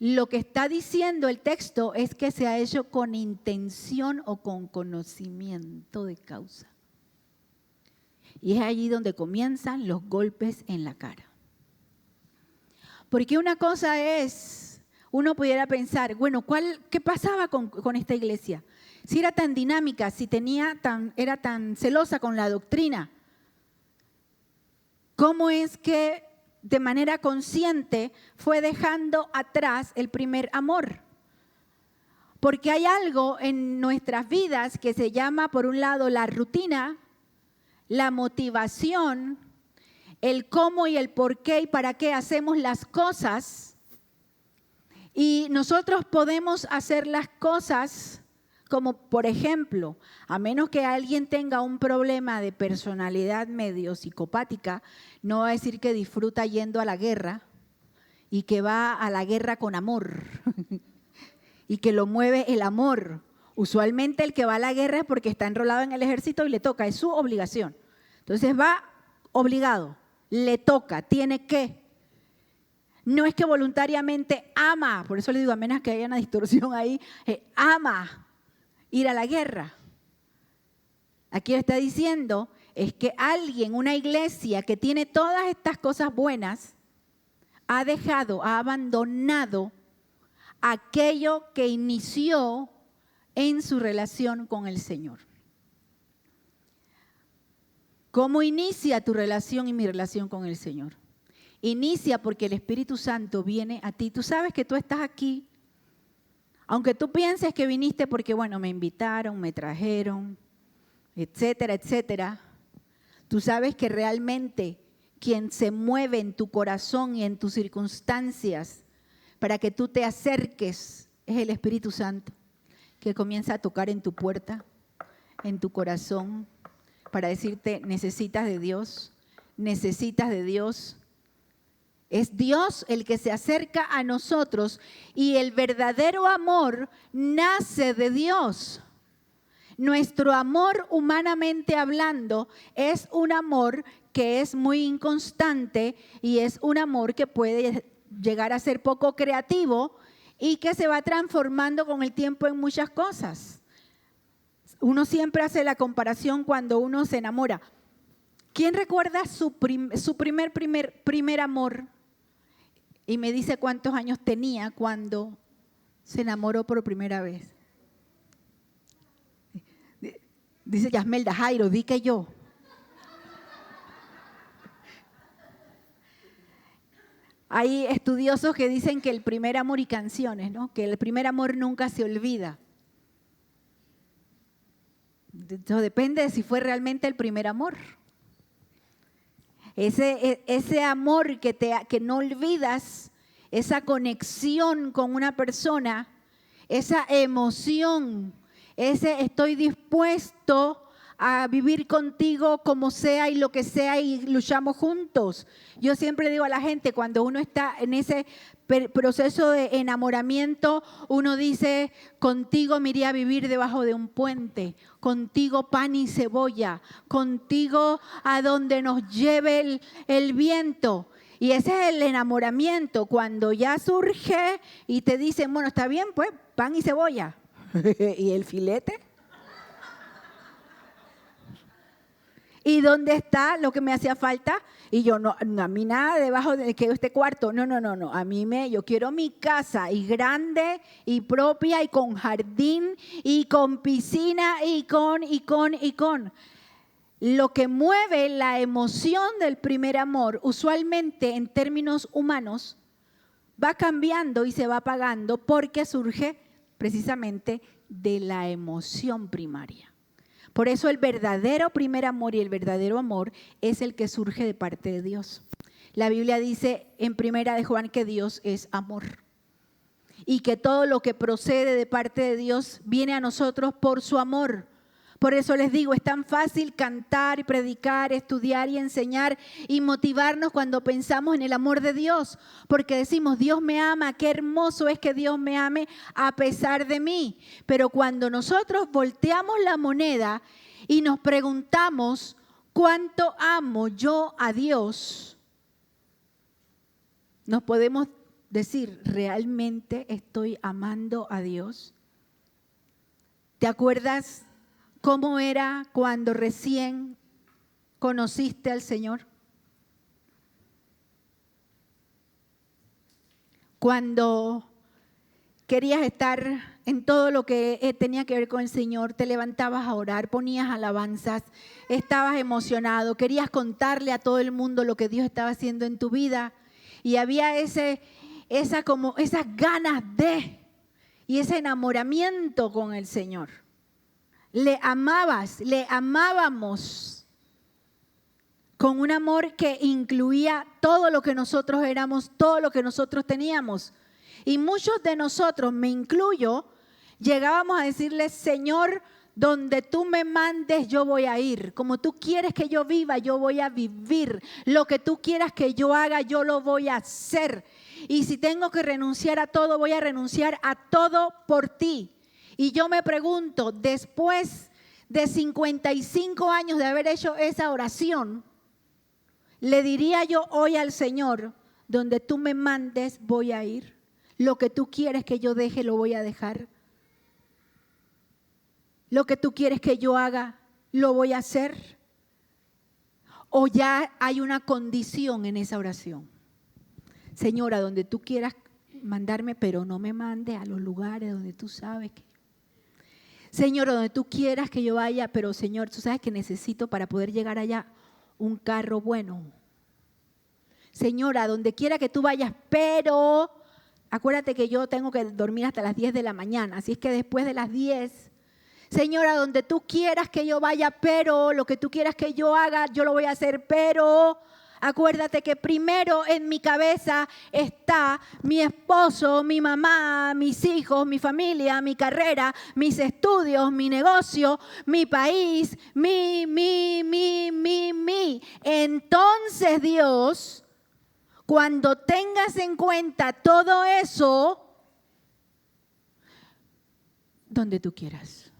lo que está diciendo el texto es que se ha hecho con intención o con conocimiento de causa. Y es allí donde comienzan los golpes en la cara. Porque una cosa es, uno pudiera pensar, bueno, ¿qué pasaba con esta iglesia? Si era tan dinámica, si era tan celosa con la doctrina, ¿cómo es que de manera consciente fue dejando atrás el primer amor? Porque hay algo en nuestras vidas que se llama, por un lado, la rutina, la motivación, el cómo y el por qué y para qué hacemos las cosas. Y nosotros podemos hacer las cosas como, por ejemplo, a menos que alguien tenga un problema de personalidad medio psicopática, no va a decir que disfruta yendo a la guerra y que va a la guerra con amor y que lo mueve el amor. Usualmente el que va a la guerra es porque está enrolado en el ejército y le toca, es su obligación. Entonces va obligado, le toca, tiene que. No es que voluntariamente ama, por eso le digo, a menos que haya una distorsión ahí, ama ir a la guerra. Aquí lo está diciendo, es que alguien, una iglesia que tiene todas estas cosas buenas, ha abandonado aquello que inició en su relación con el Señor. ¿Cómo inicia tu relación y mi relación con el Señor? Inicia porque el Espíritu Santo viene a ti. Tú sabes que tú estás aquí, aunque tú pienses que viniste porque, bueno, me invitaron, me trajeron, etcétera, etcétera. Tú sabes que realmente quien se mueve en tu corazón y en tus circunstancias para que tú te acerques es el Espíritu Santo, que comienza a tocar en tu puerta, en tu corazón, para decirte, necesitas de Dios, necesitas de Dios. Es Dios el que se acerca a nosotros y el verdadero amor nace de Dios. Nuestro amor, humanamente hablando, es un amor que es muy inconstante y es un amor que puede llegar a ser poco creativo y que se va transformando con el tiempo en muchas cosas. Uno siempre hace la comparación cuando uno se enamora. ¿Quién recuerda su primer amor? Y me dice cuántos años tenía cuando se enamoró por primera vez? Dice Yasmelda, Jairo, di que yo. Hay estudiosos que dicen que el primer amor y canciones, ¿no? Que el primer amor nunca se olvida. Eso depende de si fue realmente el primer amor. Ese amor que no olvidas, esa conexión con una persona, esa emoción, ese estoy dispuesto a vivir contigo como sea y lo que sea y luchamos juntos. Yo siempre digo a la gente, cuando uno está en ese proceso de enamoramiento, uno dice, contigo me iría a vivir debajo de un puente, contigo pan y cebolla, contigo a donde nos lleve el viento. Y ese es el enamoramiento, cuando ya surge y te dicen, bueno, está bien, pues pan y cebolla. ¿Y el filete? ¿Y dónde está lo que me hacía falta? Y yo, no, a mí nada debajo de que este cuarto. No. A mí yo quiero mi casa y grande y propia y con jardín y con piscina y con. Lo que mueve la emoción del primer amor, usualmente en términos humanos, va cambiando y se va apagando porque surge precisamente de la emoción primaria. Por eso el verdadero primer amor y el verdadero amor es el que surge de parte de Dios. La Biblia dice en Primera de Juan que Dios es amor y que todo lo que procede de parte de Dios viene a nosotros por su amor. Por eso les digo, es tan fácil cantar, predicar, estudiar y enseñar y motivarnos cuando pensamos en el amor de Dios. Porque decimos, Dios me ama, qué hermoso es que Dios me ame a pesar de mí. Pero cuando nosotros volteamos la moneda y nos preguntamos, ¿cuánto amo yo a Dios? Nos podemos decir, ¿realmente estoy amando a Dios? ¿Te acuerdas cómo era cuando recién conociste al Señor? Cuando querías estar en todo lo que tenía que ver con el Señor, te levantabas a orar, ponías alabanzas, estabas emocionado, querías contarle a todo el mundo lo que Dios estaba haciendo en tu vida y había esas ganas de y ese enamoramiento con el Señor. Le amabas, le amábamos con un amor que incluía todo lo que nosotros éramos, todo lo que nosotros teníamos. Y muchos de nosotros, me incluyo, llegábamos a decirle, Señor, donde tú me mandes yo voy a ir. Como tú quieres que yo viva, yo voy a vivir. Lo que tú quieras que yo haga, yo lo voy a hacer. Y si tengo que renunciar a todo, voy a renunciar a todo por ti. Y yo me pregunto, después de 55 años de haber hecho esa oración, ¿le diría yo hoy al Señor, donde tú me mandes voy a ir? Lo que tú quieres que yo deje, lo voy a dejar. Lo que tú quieres que yo haga, lo voy a hacer. O ya hay una condición en esa oración. Señora, donde tú quieras mandarme, pero no me mande a los lugares donde tú sabes que. Señor, donde tú quieras que yo vaya, pero Señor, tú sabes que necesito para poder llegar allá un carro bueno. Señora, donde quiera que tú vayas, pero acuérdate que yo tengo que dormir hasta las 10 de la mañana, así es que después de las 10, Señora, donde tú quieras que yo vaya, pero lo que tú quieras que yo haga, yo lo voy a hacer, pero acuérdate que primero en mi cabeza está mi esposo, mi mamá, mis hijos, mi familia, mi carrera, mis estudios, mi negocio, mi país, mi. Entonces, Dios, cuando tengas en cuenta todo eso, donde tú quieras.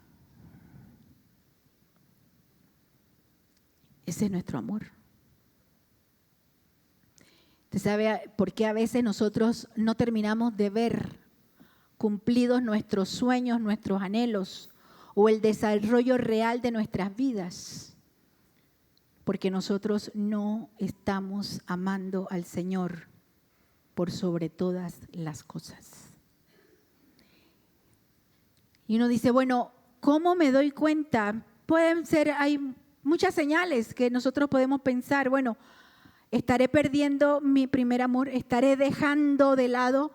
Ese es nuestro amor. ¿Usted sabe por qué a veces nosotros no terminamos de ver cumplidos nuestros sueños, nuestros anhelos o el desarrollo real de nuestras vidas? Porque nosotros no estamos amando al Señor por sobre todas las cosas. Y uno dice, bueno, ¿cómo me doy cuenta? Hay muchas señales que nosotros podemos pensar, bueno, estaré perdiendo mi primer amor, estaré dejando de lado.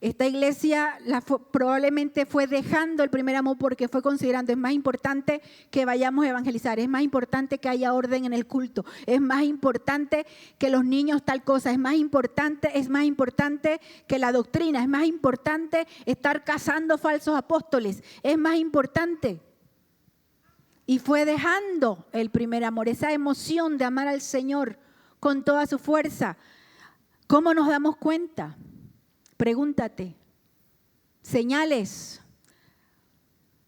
Esta iglesia probablemente fue dejando el primer amor porque fue considerando es más importante que vayamos a evangelizar, es más importante que haya orden en el culto, es más importante que los niños tal cosa, es más importante que la doctrina, es más importante estar cazando falsos apóstoles, es más importante. Y fue dejando el primer amor, esa emoción de amar al Señor con toda su fuerza. ¿Cómo nos damos cuenta? Pregúntate, señales,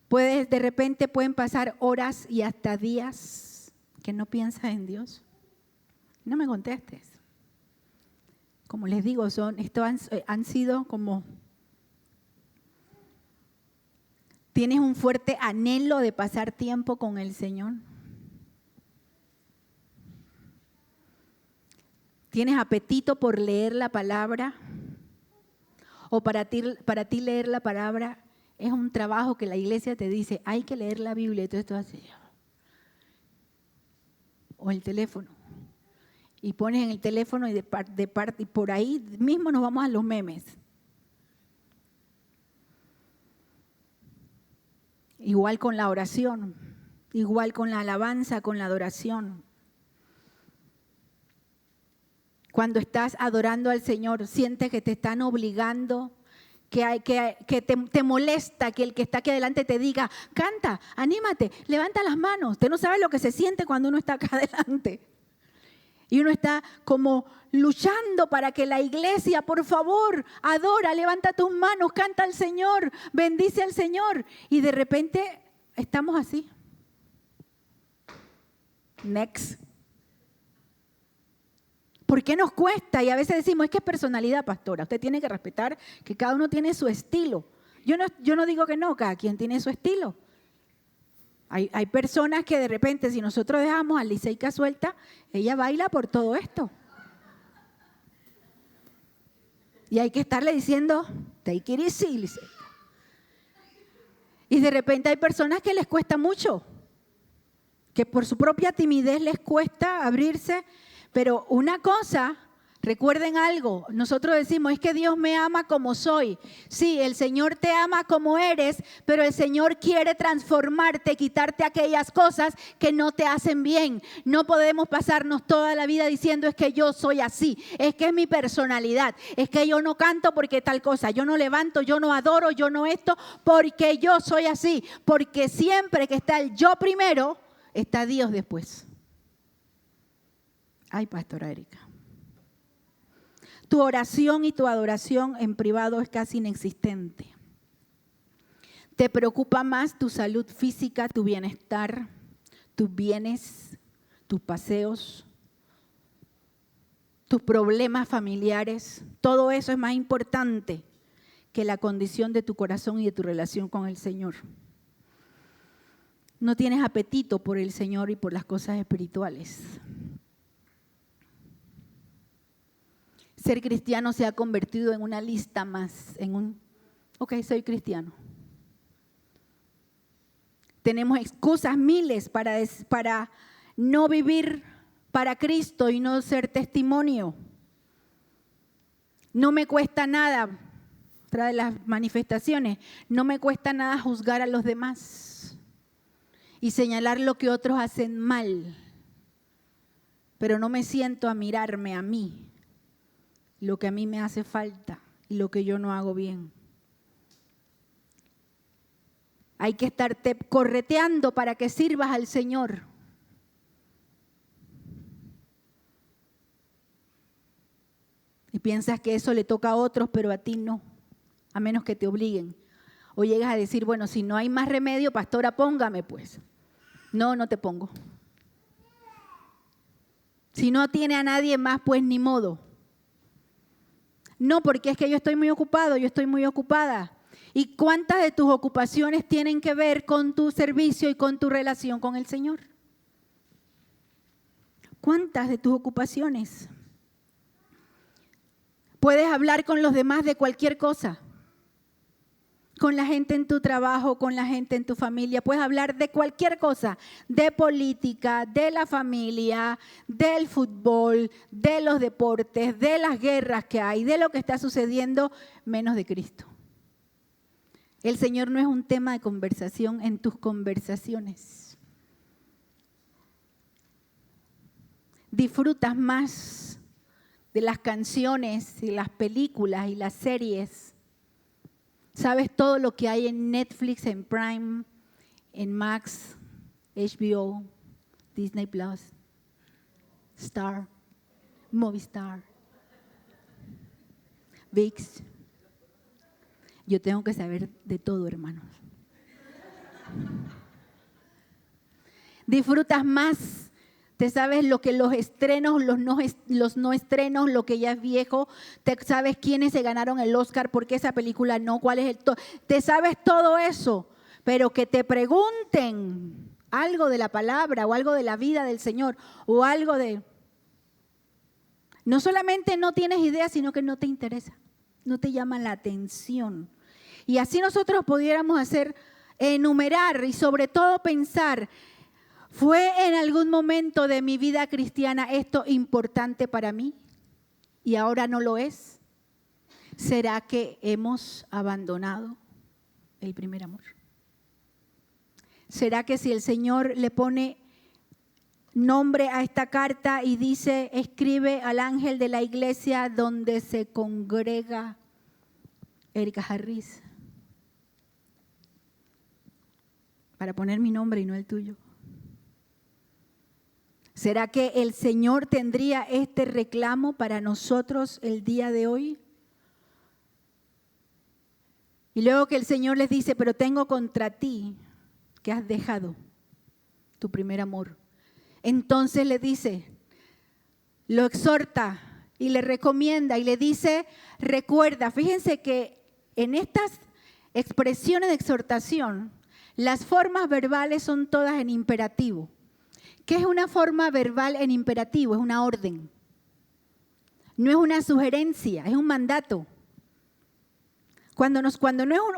de repente pueden pasar horas y hasta días que no piensas en Dios. No me contestes. Como les digo, han sido como, ¿tienes un fuerte anhelo de pasar tiempo con el Señor? ¿Tienes apetito por leer la palabra? O para ti leer la palabra es un trabajo que la iglesia te dice, hay que leer la Biblia, y todo esto así. O el teléfono. Y pones en el teléfono y y por ahí mismo nos vamos a los memes. Igual con la oración, igual con la alabanza, con la adoración. Cuando estás adorando al Señor, sientes que te están obligando, que te molesta que el que está aquí adelante te diga, canta, anímate, levanta las manos. Usted no sabe lo que se siente cuando uno está acá adelante. Y uno está como luchando para que la iglesia, por favor, adora, levanta tus manos, canta al Señor, bendice al Señor. Y de repente estamos así. Next. ¿Por qué nos cuesta? Y a veces decimos, es que es personalidad, pastora. Usted tiene que respetar que cada uno tiene su estilo. Yo no digo que no, cada quien tiene su estilo. Hay personas que de repente, si nosotros dejamos a Liceica suelta, ella baila por todo esto. Y hay que estarle diciendo, take it easy, Liceica. Y de repente hay personas que les cuesta mucho, que por su propia timidez les cuesta abrirse. Pero una cosa, recuerden algo, nosotros decimos, es que Dios me ama como soy. Sí, el Señor te ama como eres, pero el Señor quiere transformarte, quitarte aquellas cosas que no te hacen bien. No podemos pasarnos toda la vida diciendo, es que yo soy así, es que es mi personalidad, es que yo no canto porque tal cosa, yo no levanto, yo no adoro, yo no esto, porque yo soy así. Porque siempre que está el yo primero, está Dios después. Ay, pastora Erika. Tu oración y tu adoración en privado es casi inexistente. Te preocupa más tu salud física, tu bienestar, tus bienes, tus paseos, tus problemas familiares. Todo eso es más importante que la condición de tu corazón y de tu relación con el Señor. No tienes apetito por el Señor y por las cosas espirituales. Ser cristiano se ha convertido en una lista más, soy cristiano. Tenemos excusas miles para no vivir para Cristo y no ser testimonio. No me cuesta nada, otra de las manifestaciones, no me cuesta nada juzgar a los demás y señalar lo que otros hacen mal, pero no me siento a mirarme a mí, lo que a mí me hace falta y lo que yo no hago bien. Hay que estarte correteando para que sirvas al Señor. Y piensas que eso le toca a otros, pero a ti no, a menos que te obliguen. O llegas a decir, bueno, si no hay más remedio, pastora, póngame pues. No, no te pongo. Si no tiene a nadie más, pues ni modo. No, porque es que yo estoy muy ocupado, yo estoy muy ocupada. ¿Y cuántas de tus ocupaciones tienen que ver con tu servicio y con tu relación con el Señor? ¿Cuántas de tus ocupaciones? Puedes hablar con los demás de cualquier cosa. con la gente en tu trabajo, con la gente en tu familia. Puedes hablar de cualquier cosa, de política, de la familia, del fútbol, de los deportes, de las guerras que hay, de lo que está sucediendo, menos de Cristo. El Señor no es un tema de conversación en tus conversaciones. Disfrutas más de las canciones y las películas y las series. Sabes todo lo que hay en Netflix, en Prime, en Max, HBO, Disney Plus, Star, Movistar, ViX. Yo tengo que saber de todo, hermanos. Disfrutas más. Te sabes lo que los estrenos, los no estrenos, lo que ya es viejo. Te sabes quiénes se ganaron el Oscar, por qué esa película no, cuál es te sabes todo eso. Pero que te pregunten algo de la palabra o algo de la vida del Señor o algo de... No solamente no tienes idea, sino que no te interesa. No te llama la atención. Y así nosotros pudiéramos enumerar y sobre todo pensar, ¿fue en algún momento de mi vida cristiana esto importante para mí y ahora no lo es? ¿Será que hemos abandonado el primer amor? ¿Será que si el Señor le pone nombre a esta carta y dice, escribe al ángel de la iglesia donde se congrega Erika Harris, para poner mi nombre y no el tuyo? ¿Será que el Señor tendría este reclamo para nosotros el día de hoy? Y luego que el Señor les dice, pero tengo contra ti que has dejado tu primer amor. Entonces le dice, lo exhorta y le recomienda y le dice, recuerda. Fíjense que en estas expresiones de exhortación, las formas verbales son todas en imperativo. ¿Qué es una forma verbal en imperativo? Es una orden. No es una sugerencia, es un mandato. Cuando no es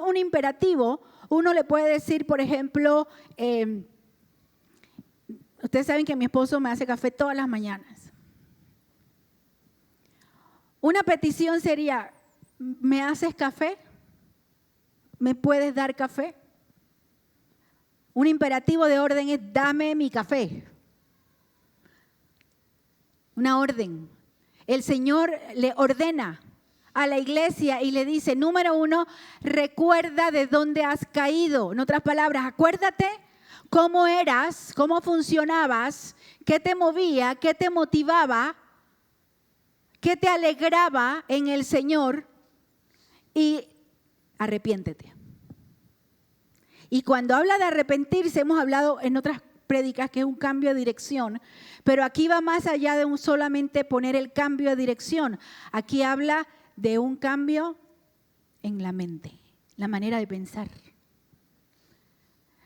un imperativo, uno le puede decir, por ejemplo, ustedes saben que mi esposo me hace café todas las mañanas. Una petición sería, ¿me haces café? ¿Me puedes dar café? Un imperativo de orden es, dame mi café. Una orden. El Señor le ordena a la iglesia y le dice, número 1, recuerda de dónde has caído. En otras palabras, acuérdate cómo eras, cómo funcionabas, qué te movía, qué te motivaba, qué te alegraba en el Señor y arrepiéntete. Y cuando habla de arrepentirse, hemos hablado en otras prédicas que es un cambio de dirección, pero aquí va más allá de solamente poner el cambio de dirección. Aquí habla de un cambio en la mente, la manera de pensar.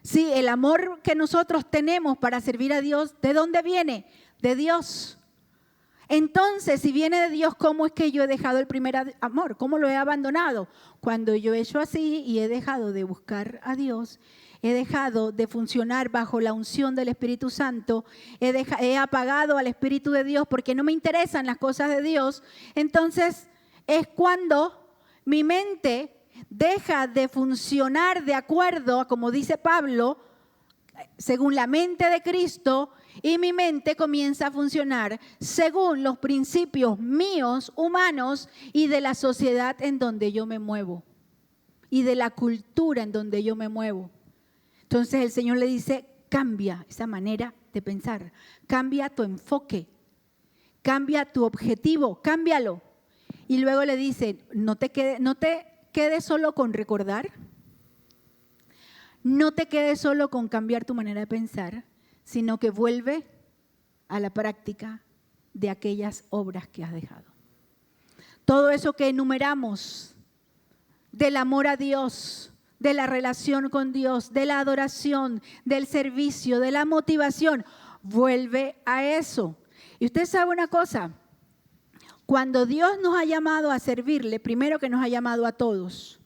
Sí, el amor que nosotros tenemos para servir a Dios, ¿de dónde viene? De Dios. Entonces, si viene de Dios, ¿cómo es que yo he dejado el primer amor? ¿Cómo lo he abandonado? Cuando yo he hecho así y he dejado de buscar a Dios, he dejado de funcionar bajo la unción del Espíritu Santo, he apagado al Espíritu de Dios porque no me interesan las cosas de Dios, entonces es cuando mi mente deja de funcionar de acuerdo a, como dice Pablo, según la mente de Cristo, y mi mente comienza a funcionar según los principios míos, humanos, y de la sociedad en donde yo me muevo, y de la cultura en donde yo me muevo. Entonces el Señor le dice, cambia esa manera de pensar, cambia tu enfoque, cambia tu objetivo, cámbialo. Y luego le dice, no te quedes solo con recordar, no te quedes solo con cambiar tu manera de pensar, sino que vuelve a la práctica de aquellas obras que has dejado. Todo eso que enumeramos del amor a Dios, de la relación con Dios, de la adoración, del servicio, de la motivación, vuelve a eso. Y usted sabe una cosa, cuando Dios nos ha llamado a servirle, primero que nos ha llamado a todos,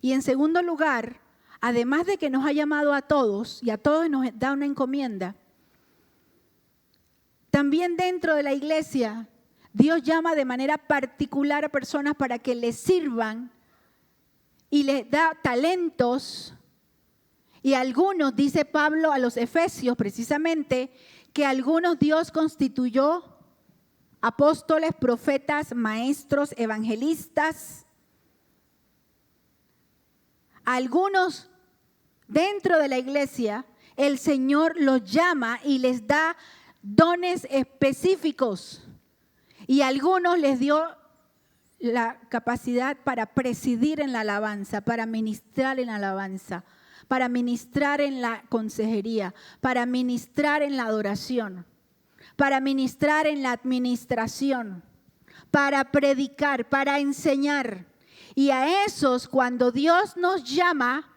Y en segundo lugar, además de que nos ha llamado a todos y a todos nos da una encomienda, también dentro de la iglesia, Dios llama de manera particular a personas para que les sirvan y les da talentos. Y algunos, dice Pablo a los Efesios precisamente, que algunos Dios constituyó apóstoles, profetas, maestros, evangelistas. Algunos dentro de la iglesia, el Señor los llama y les da dones específicos. Y a algunos les dio la capacidad para presidir en la alabanza, para ministrar en la alabanza, para ministrar en la consejería, para ministrar en la adoración, para ministrar en la administración, para predicar, para enseñar. Y a esos, cuando Dios nos llama,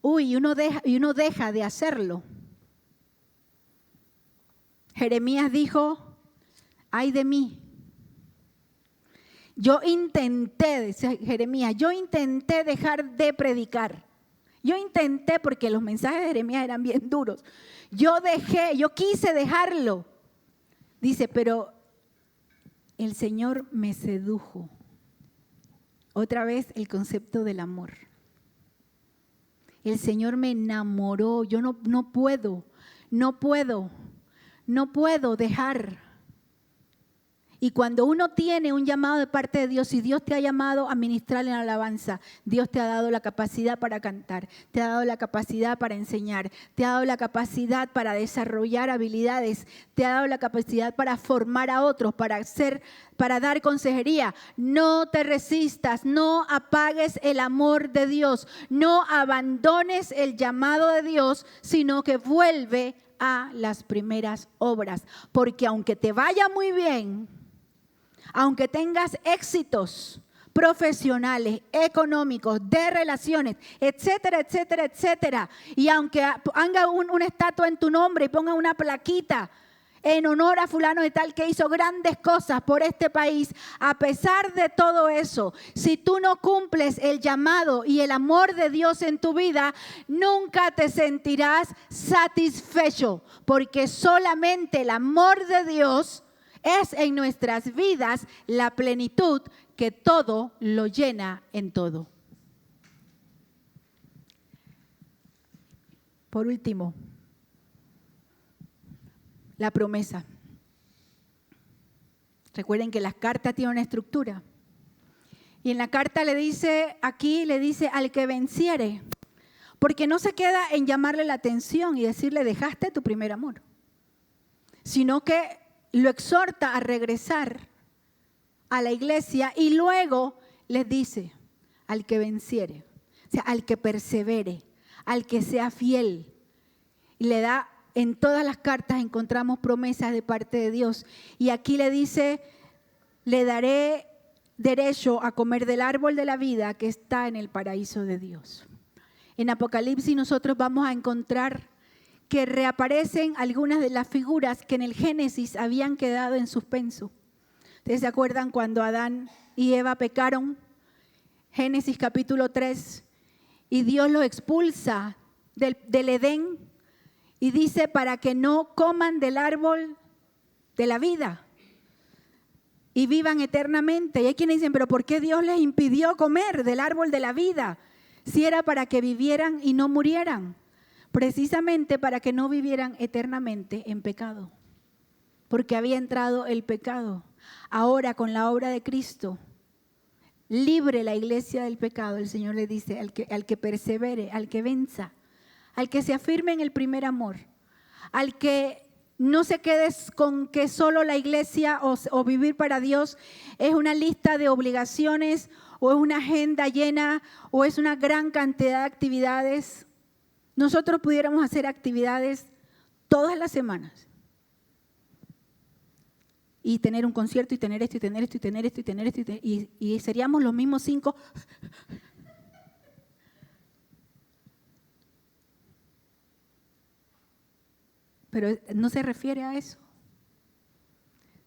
uno deja de hacerlo. Jeremías dijo, ay de mí. Yo intenté, dice Jeremías, yo intenté dejar de predicar. Yo intenté, porque los mensajes de Jeremías eran bien duros. Yo quise dejarlo. Dice, pero el Señor me sedujo. Otra vez el concepto del amor. El Señor me enamoró. Yo no puedo dejar. Y cuando uno tiene un llamado de parte de Dios, si Dios te ha llamado a ministrar en alabanza, Dios te ha dado la capacidad para cantar, te ha dado la capacidad para enseñar, te ha dado la capacidad para desarrollar habilidades, te ha dado la capacidad para formar a otros, para dar consejería. No te resistas, no apagues el amor de Dios, no abandones el llamado de Dios, sino que vuelve a las primeras obras. Porque aunque te vaya muy bien, aunque tengas éxitos profesionales, económicos, de relaciones, etcétera, etcétera, etcétera, y aunque haga una estatua en tu nombre y ponga una plaquita en honor a fulano de tal que hizo grandes cosas por este país, a pesar de todo eso, si tú no cumples el llamado y el amor de Dios en tu vida, nunca te sentirás satisfecho, porque solamente el amor de Dios es en nuestras vidas la plenitud que todo lo llena en todo. Por último, la promesa. Recuerden que las cartas tienen una estructura. Y en la carta le dice al que venciere, porque no se queda en llamarle la atención y decirle dejaste tu primer amor, sino que lo exhorta a regresar a la iglesia y luego les dice al que venciere, o sea, al que persevere, al que sea fiel. Y le da, en todas las cartas encontramos promesas de parte de Dios. Y aquí le dice, le daré derecho a comer del árbol de la vida que está en el paraíso de Dios. En Apocalipsis nosotros vamos a encontrar que reaparecen algunas de las figuras que en el Génesis habían quedado en suspenso. ¿Ustedes se acuerdan cuando Adán y Eva pecaron? Génesis capítulo 3. Y Dios los expulsa del Edén y dice para que no coman del árbol de la vida y vivan eternamente. Y hay quienes dicen, pero ¿por qué Dios les impidió comer del árbol de la vida? Si era para que vivieran y no murieran. Precisamente para que no vivieran eternamente en pecado, porque había entrado el pecado. Ahora con la obra de Cristo, libre la iglesia del pecado, el Señor le dice al que persevere, al que venza, al que se afirme en el primer amor, al que no se quede con que solo la iglesia o vivir para Dios es una lista de obligaciones o es una agenda llena o es una gran cantidad de actividades. Nosotros pudiéramos hacer actividades todas las semanas y tener un concierto y tener esto y tener esto y tener esto y tener esto y seríamos los mismos 5. Pero no se refiere a eso.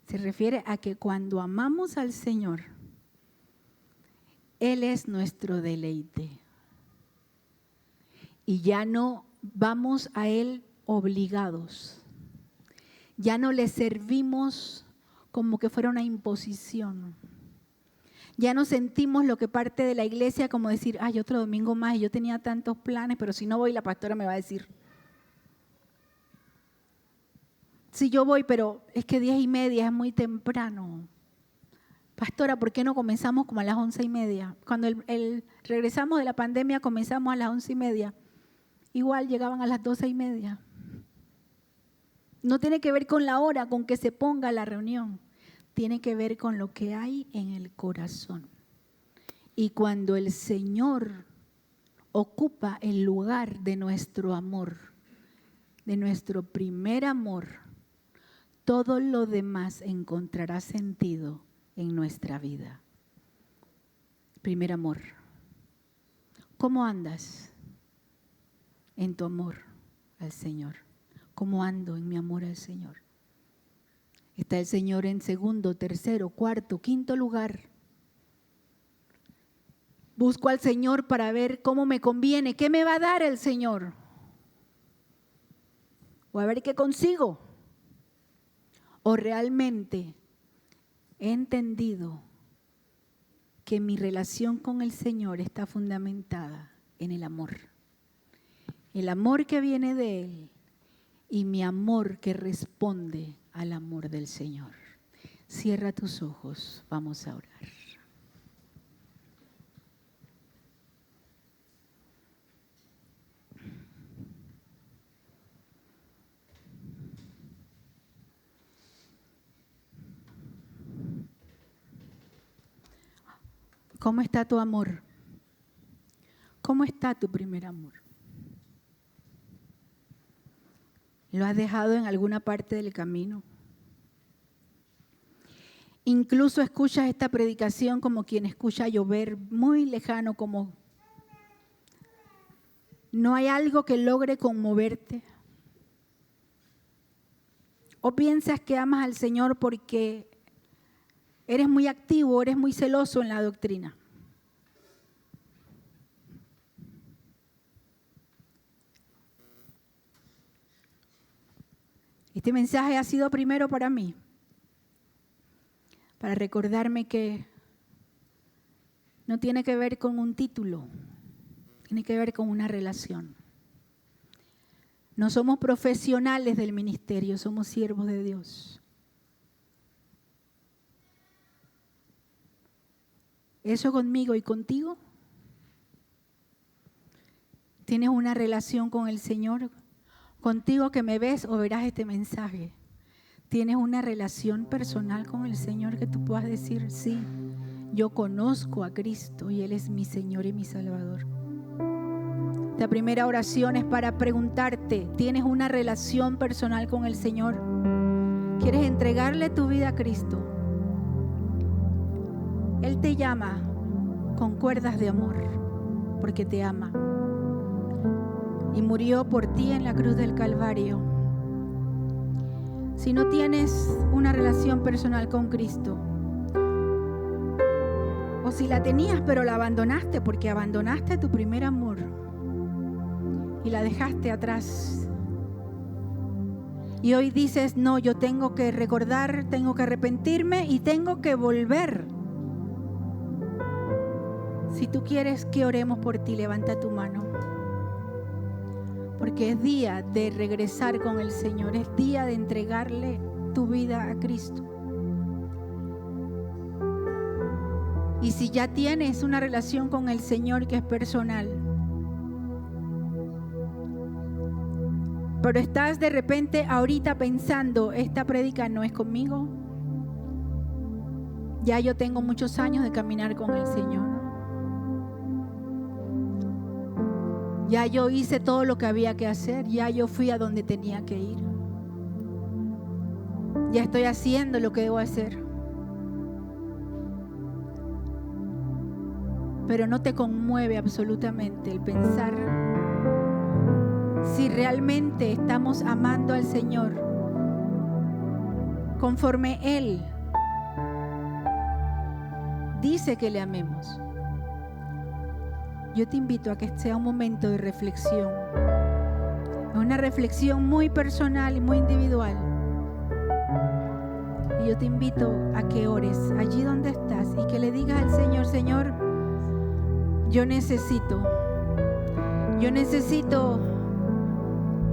Se refiere a que cuando amamos al Señor, Él es nuestro deleite. Y ya no vamos a Él obligados. Ya no le servimos como que fuera una imposición. Ya no sentimos lo que parte de la iglesia como decir, ay, otro domingo más y yo tenía tantos planes, pero si no voy la pastora me va a decir. Sí, yo voy, pero es que 10:30 es muy temprano. Pastora, ¿por qué no comenzamos como a las 11:30? Cuando regresamos de la pandemia comenzamos a las 11:30. Igual llegaban a las 12:30. No tiene que ver con la hora, con que se ponga la reunión. Tiene que ver con lo que hay en el corazón. Y cuando el Señor ocupa el lugar de nuestro amor, de nuestro primer amor, todo lo demás encontrará sentido en nuestra vida. Primer amor. ¿Cómo andas en tu amor al Señor? ¿Cómo ando en mi amor al Señor? Está el Señor en segundo, tercero, cuarto, quinto lugar. Busco al Señor para ver cómo me conviene, qué me va a dar el Señor. O a ver qué consigo. O realmente he entendido que mi relación con el Señor está fundamentada en el amor. El amor que viene de Él y mi amor que responde al amor del Señor. Cierra tus ojos, vamos a orar. ¿Cómo está tu amor? ¿Cómo está tu primer amor? ¿Lo has dejado en alguna parte del camino? Incluso escuchas esta predicación como quien escucha llover muy lejano, como no hay algo que logre conmoverte. ¿O piensas que amas al Señor porque eres muy activo, eres muy celoso en la doctrina? Este mensaje ha sido primero para mí, para recordarme que no tiene que ver con un título, tiene que ver con una relación. No somos profesionales del ministerio, somos siervos de Dios. ¿Eso conmigo y contigo? ¿Tienes una relación con el Señor? Contigo que me ves o verás este mensaje. ¿Tienes una relación personal con el Señor que tú puedas decir, sí, yo conozco a Cristo y Él es mi Señor y mi Salvador? Esta primera oración es para preguntarte, ¿tienes una relación personal con el Señor? ¿Quieres entregarle tu vida a Cristo? Él te llama con cuerdas de amor porque te ama. Y murió por ti en la cruz del Calvario. Si no tienes una relación personal con Cristo, o si la tenías pero la abandonaste porque abandonaste tu primer amor y la dejaste atrás, y hoy dices, no, yo tengo que recordar, tengo que arrepentirme y tengo que volver. Si tú quieres que oremos por ti, levanta tu mano. Porque es día de regresar con el Señor, es día de entregarle tu vida a Cristo. Y si ya tienes una relación con el Señor que es personal, pero estás de repente ahorita pensando, esta prédica no es conmigo, ya yo tengo muchos años de caminar con el Señor. Ya yo hice todo lo que había que hacer, ya yo fui a donde tenía que ir. Ya estoy haciendo lo que debo hacer. Pero no te conmueve absolutamente el pensar si realmente estamos amando al Señor conforme Él dice que le amemos. yo te invito a que sea un momento de reflexión. Una reflexión muy personal y muy individual. Y yo te invito a que ores allí donde estás y que le digas al Señor: Señor, yo necesito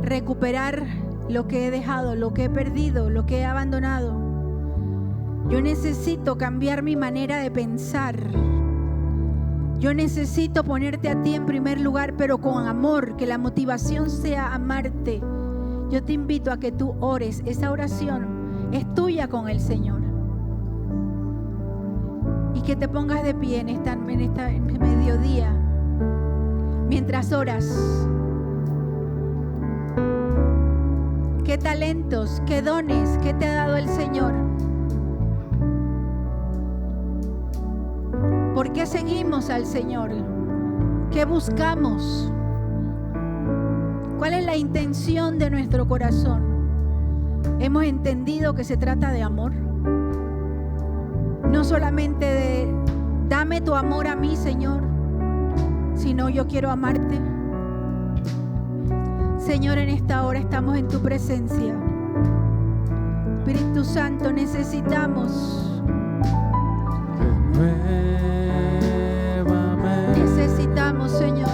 recuperar lo que he dejado, lo que he perdido, lo que he abandonado. Yo necesito cambiar mi manera de pensar. Yo necesito ponerte a ti en primer lugar, pero con amor, que la motivación sea amarte. Yo te invito a que tú ores. Esa oración es tuya con el Señor. Y que te pongas de pie en esta mediodía, mientras oras. ¿Qué talentos, qué dones, qué te ha dado el Señor? ¿Por qué seguimos al Señor? ¿Qué buscamos? ¿Cuál es la intención de nuestro corazón? ¿Hemos entendido que se trata de amor? No solamente de dame tu amor a mí, Señor, sino yo quiero amarte. Señor, en esta hora estamos en tu presencia. Espíritu Santo, necesitamos Señor,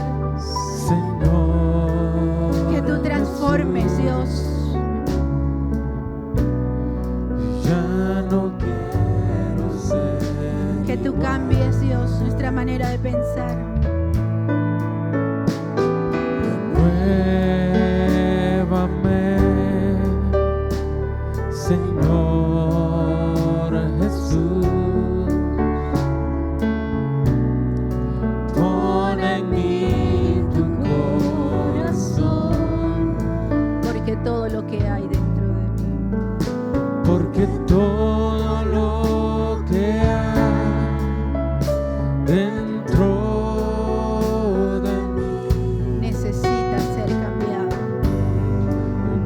que tú transformes, Dios. Ya no quiero ser, que tú cambies, Dios, nuestra manera de pensar. Renuévame, Señor Jesús. Pon en mí tu corazón, porque todo lo que hay dentro de mí, porque todo lo que hay dentro de mí necesita ser cambiado.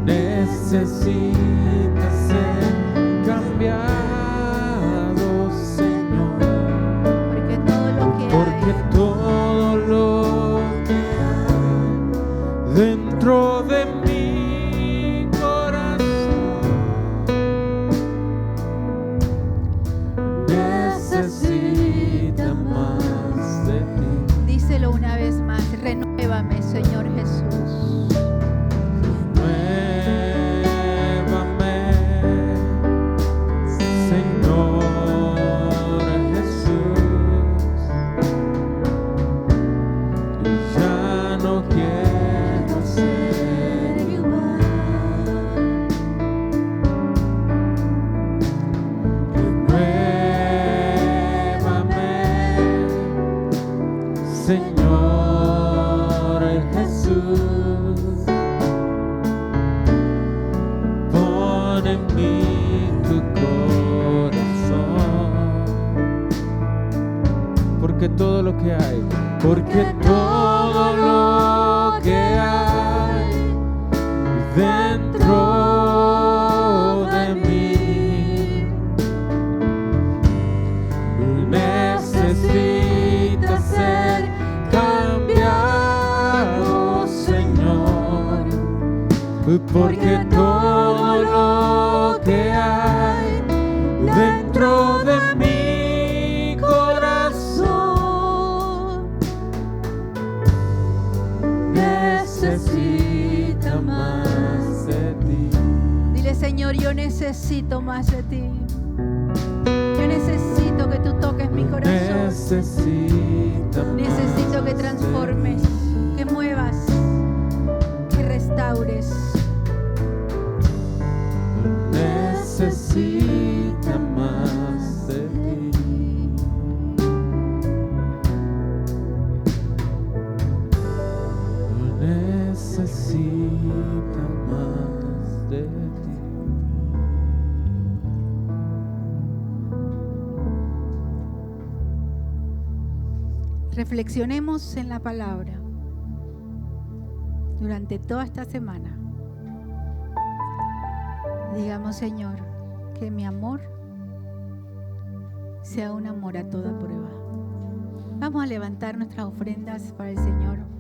necesita ser cambiado, Señor, Porque todo lo que porque hay todo lo que hay dentro de mi corazón necesita más de ti. díselo una vez más: renuévame, Señor Jesús. Renuévame, Señor Jesús. Ya no quiero ser igual. Renuévame, Señor Jesús. Pon en mí tu corazón, porque todo lo que hay, porque todo lo que hay dentro de mí necesita ser cambiado, Señor, porque todo lo que hay dentro de mi corazón necesita más de ti. Dile: Señor, yo necesito más de ti. Yo necesito que tú toques mi corazón. Necesito que transformes, que muevas, que restaures. Necesita más de ti. Necesita más de ti. Reflexionemos en la palabra durante toda esta semana. Digamos: Señor, que mi amor sea un amor a toda prueba. Vamos a levantar nuestras ofrendas para el Señor.